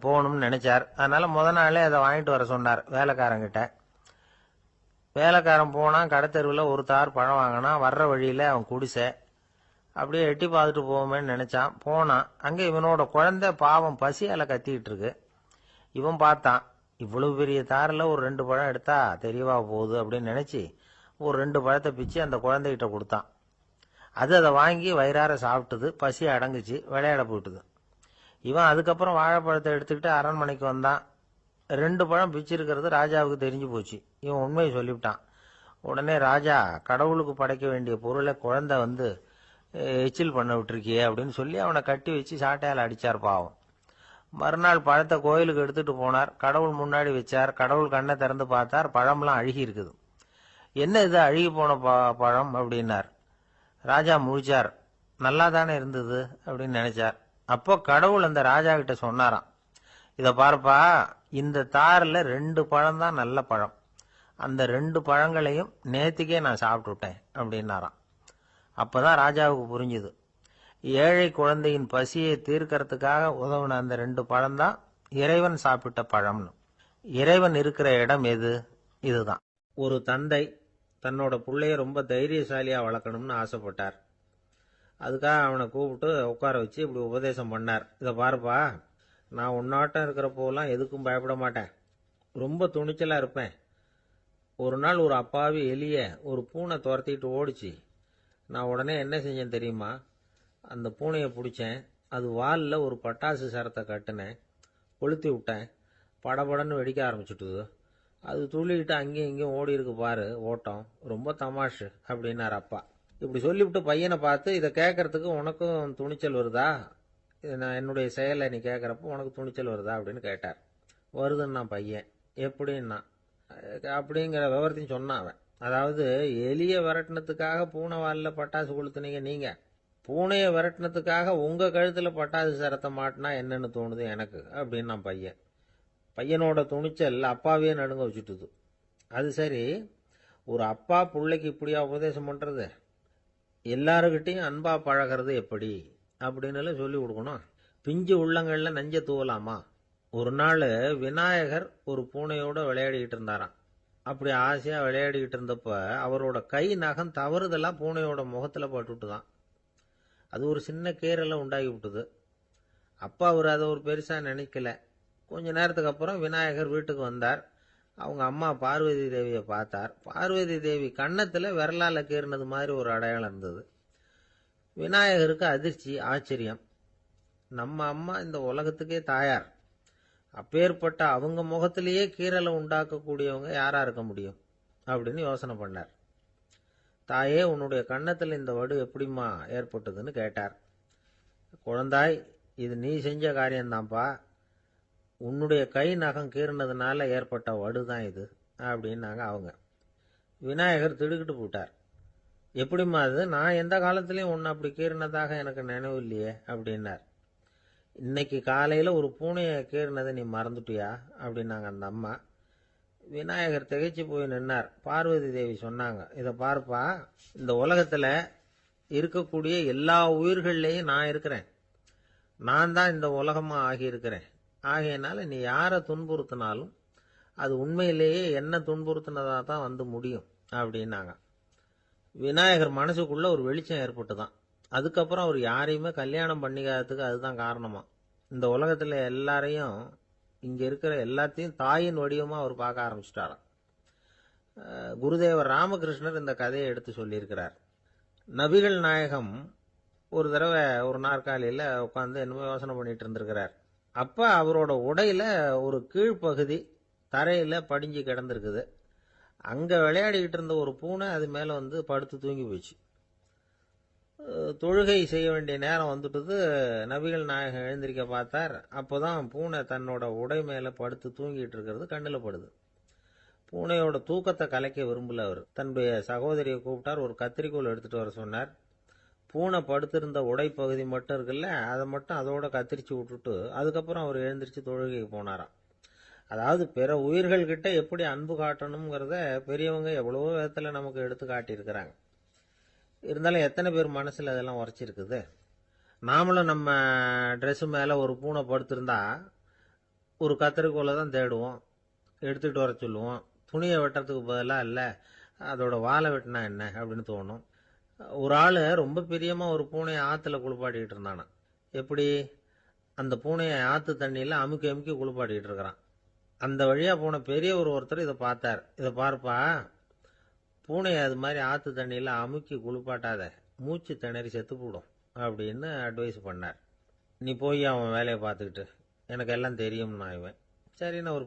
போகணும்னு நினைச்சார். அதனால முத நாளே அதை வாங்கிட்டு வர சொன்னார் வேலைக்காரங்கிட்ட. வேலைக்காரன் போனான், கடைத்தெருவில் ஒரு தார் பழம் வாங்கினான். வர்ற வழியில அவன் குடிசை. அப்படியே எட்டி பார்த்துட்டு போவோமேன்னு நினைச்சான். போனான். அங்கே இவனோட குழந்தை பாவம் பசியால கத்திக்கிட்டு இருக்கு. இவன் பார்த்தான், இவ்வளவு பெரிய தாரில் ஒரு 2 பழம் எடுத்தா தெரியவா போகுது அப்படின்னு நினைச்சு ஒரு 2 பழத்தை பிச்சு அந்த குழந்தைகிட்ட கொடுத்தான். அது அதை வாங்கி வயிறார சாப்பிட்டுது. பசி அடங்குச்சு, விளையாட போயிட்டுது. இவன் அதுக்கப்புறம் வாழைப்பழத்தை எடுத்துக்கிட்டு அரண்மனைக்கு வந்தான். 2 பழம் பிச்சிருக்கிறது ராஜாவுக்கு தெரிஞ்சு போச்சு. இவன் உண்மையை சொல்லிவிட்டான். உடனே ராஜா, கடவுளுக்கு படைக்க வேண்டிய பொருளை குழந்தை எச்சில் பண்ண விட்டுருக்கியே அப்படின்னு சொல்லி அவனை கட்டி வச்சு சாட்டையால் அடிச்சார் பாவம். மறுநாள் பழத்தை கோயிலுக்கு எடுத்துட்டு போனார். கடவுள் முன்னாடி வச்சார். கடவுள் கண்ணை திறந்து பார்த்தார், பழம்லாம் அழுகி இருக்குது. என்ன இது அழுகி போன பழம் அப்படின்னார். ராஜா முழிச்சார். நல்லா தானே இருந்தது அப்படின்னு நினைச்சார். அப்போ கடவுள் அந்த ராஜா கிட்ட சொன்னாராம், இதை பார்ப்பா, இந்த தாரில் 2 பழம் தான் நல்ல பழம். அந்த 2 பழங்களையும் நேத்திக்கே நான் சாப்பிட்டுட்டேன் அப்படின்னாராம். அப்பதான் ராஜாவுக்கு புரிஞ்சுது, ஏழை குழந்தையின் பசியை தீர்க்கறதுக்காக உதவுன அந்த 2 பழம் தான் இறைவன் சாப்பிட்ட பழம்னு. இறைவன் இருக்கிற இடம் எது? இதுதான். ஒரு தந்தை தன்னோட பிள்ளைய ரொம்ப தைரியசாலியா வளர்க்கணும்னு ஆசைப்பட்டார். அதுக்காக அவனை கூப்பிட்டு உட்கார வச்சு இப்படி உபதேசம் பண்ணார். இதை பாருப்பா, நான் உன்னாட்டம் இருக்கிறப்போலாம் எதுக்கும் பயப்பட மாட்டேன், ரொம்ப துணிச்சலா இருப்பேன். ஒரு நாள் ஒரு அப்பாவி எலிய ஒரு பூனை துரத்திட்டு ஓடிச்சு. நான் உடனே என்ன செஞ்சேன் தெரியுமா? அந்த பூனையை பிடிச்சேன். அது வாலில் ஒரு பட்டாசு சரத்தை கட்டினேன், கொளுத்தி விட்டேன். படபடன்னு வெடிக்க ஆரம்பிச்சுட்டுது. அது துள்ளிக்கிட்டு அங்கேயும் இங்கேயும் ஓடி இருக்கு பாரு ஓட்டம், ரொம்ப தமாஷு அப்படின்னார் அப்பா. இப்படி சொல்லிவிட்டு பையனை பார்த்து, இதை கேட்கறதுக்கு உனக்கும் துணிச்சல் வருதா? நான் என்னுடைய செயலை நீ கேட்குறப்போ உனக்கு துணிச்சல் வருதா அப்படின்னு கேட்டார். வருதுன்னா பையன். எப்படின்னா அப்படிங்கிற விவரத்தையும் சொன்னான் அவன். அதாவது, எலிய விரட்டினத்துக்காக பூனை வாலில் பட்டாசு கொளுத்துனீங்க நீங்க, பூனையை விரட்டினத்துக்காக உங்க கழுத்துல பட்டாசு சரத்தை மாட்டினா என்னன்னு தோணுது எனக்கு அப்படின்னு நான் பையன். பையனோட துணிச்சல் அப்பாவே நடுங்க வச்சுட்டுது. அது சரி, ஒரு அப்பா பிள்ளைக்கு இப்படியா உபதேசம் பண்றது? எல்லாருக்கிட்டையும் அன்பா பழகிறது எப்படி அப்படின்னு சொல்லி கொடுக்கணும். பிஞ்சு உள்ளங்கள்ல நஞ்ச தூவலாமா? ஒரு நாள் விநாயகர் ஒரு பூனையோட விளையாடிக்கிட்டு இருந்தாராம். அப்படி ஆசையா விளையாடிக்கிட்டு இருந்தப்ப அவரோட கை நகம் தவறுதெல்லாம் பூனையோட முகத்துல பட்டுட்டுதான். அது ஒரு சின்ன கீரலை உண்டாகி விட்டுது. அப்பா அவர் அதை ஒரு பெருசா நினைக்கல. கொஞ்ச நேரத்துக்கு அப்புறம் விநாயகர் வீட்டுக்கு வந்தார். அவங்க அம்மா பார்வதி தேவியை பார்த்தார். பார்வதி தேவி கன்னத்துல விரலால கீறினது மாதிரி ஒரு அடையாளம் இருந்தது. விநாயகருக்கு அதிர்ச்சி, ஆச்சரியம். நம்ம அம்மா இந்த உலகத்துக்கே தாயார், அப்பேற்பட்ட அவங்க முகத்திலேயே கீரலை உண்டாக்கக்கூடியவங்க யாரா இருக்க முடியும் அப்படின்னு யோசனை பண்ணார். தாயே, உன்னுடைய கன்னத்தில் இந்த வடு எப்படிம்மா ஏற்பட்டதுன்னு கேட்டார். குழந்தாய், இது நீ செஞ்ச காரியம்தான்ப்பா, உன்னுடைய கை நகம் கீறினதுனால ஏற்பட்ட வடு தான் இது அப்படின்னாங்க அவங்க. விநாயகர் திடுக்கிட்டு போட்டார். எப்படிம்மா அது? நான் எந்த காலத்திலையும் உன்னை அப்படி கீறினதாக எனக்கு நினைவு இல்லையே அப்படின்னார். இன்னைக்கு காலையில் ஒரு பூனையை கீறினதை நீ மறந்துட்டியா அப்படின்னாங்க அந்த அம்மா. விநாயகர் திகைச்சு போய் நின்னார். பார்வதி தேவி சொன்னாங்க, இதை பார்ப்பா, இந்த உலகத்தில் இருக்கக்கூடிய எல்லா உயிர்கள்லையும் நான் இருக்கிறேன். நான் தான் இந்த உலகமாக ஆகியிருக்கிறேன். ஆகையினால நீ யாரை துன்புறுத்தினாலும் அது உண்மையிலேயே என்ன துன்புறுத்தினதாக தான் முடியும் அப்படின்னாங்க. விநாயகர் மனசுக்குள்ள ஒரு வெளிச்சம் ஏற்பட்டுதான். அதுக்கப்புறம் அவர் யாரையுமே கல்யாணம் பண்ணிக்காததுக்கு அதுதான் காரணமா. இந்த உலகத்தில் எல்லாரையும், இங்கே இருக்கிற எல்லாத்தையும் தாயின் வடிவமாக அவர் பார்க்க ஆரம்பிச்சிட்டாராம். குருதேவர் ராமகிருஷ்ணர் இந்த கதையை எடுத்து சொல்லியிருக்கிறார். நபிகள் நாயகம் ஒரு தடவை ஒரு நாற்காலியில் உட்காந்து என்னமோ யோசனை பண்ணிட்டு இருந்திருக்கிறார். அப்போ அவரோட உடையில ஒரு கீழ்ப்பகுதி தரையில் படிஞ்சு கிடந்திருக்குது. அங்கே விளையாடிக்கிட்டு இருந்த ஒரு பூனை அது மேலே வந்து படுத்து தூங்கி போச்சு. தொழுகை செய்ய வேண்டிய நேரம் வந்துட்டது. நபிகள் நாயகம் எழுந்திருக்க பார்த்தார். அப்போதான் பூனை தன்னோட உடை மேலே படுத்து தூங்கிட்டு இருக்கிறது கண்ணில் படுது. பூனையோட தூக்கத்தை கலைக்க விரும்பல. அவர் தன்னுடைய சகோதரியை கூப்பிட்டார். ஒரு கத்திரிக்கோல் எடுத்துட்டு வர சொன்னார். பூனை படுத்திருந்த உடை பகுதி மட்டும் இருக்குல்ல, அதை மட்டும் அதோட கத்திரிச்சு விட்டுட்டு அதுக்கப்புறம் அவர் எழுந்திரிச்சு தொழுகைக்கு போனாராம். அதாவது பிற உயிர்கள் கிட்ட எப்படி அன்பு காட்டணுங்கிறத பெரியவங்க எவ்வளவோ விதத்துல நமக்கு எடுத்து காட்டியிருக்கிறாங்க. இருந்தாலும் எத்தனை பேர் மனசுல அதெல்லாம் உரைச்சிருக்குது. நாமளும் நம்ம ட்ரெஸ் மேல ஒரு பூனை படுத்திருந்தா ஒரு கத்திரிக்கோலை தான் தேடுவோம், எடுத்துட்டு வர சொல்லுவோம். துணியை வெட்டுறதுக்கு பதிலாக இல்லை அதோட வாழை வெட்டினா என்ன அப்படின்னு தோணும். ஒரு ஆள் ரொம்ப பிரியமா ஒரு பூனையை ஆற்றுல குளிப்பாட்டிக்கிட்டு இருந்தானா. எப்படி? அந்த பூனையை ஆற்று தண்ணியில் அமுக்கி அமுக்கி குளிப்பாட்டிக்கிட்டு இருக்கிறான். அந்த வழியாக போன பெரிய ஒருத்தர் இதை பார்த்தார். இதை பார்ப்பா, பூனையை அது மாதிரி ஆற்று தண்ணியில் அமுக்கி குளிப்பாட்டாத, மூச்சு திணறி செத்து போடும் அப்படின்னு அட்வைஸ் பண்ணார். நீ போய் அவன் வேலையை பார்த்துக்கிட்டு, எனக்கு எல்லாம் தெரியும்னா இவன் சரின்னு ஒரு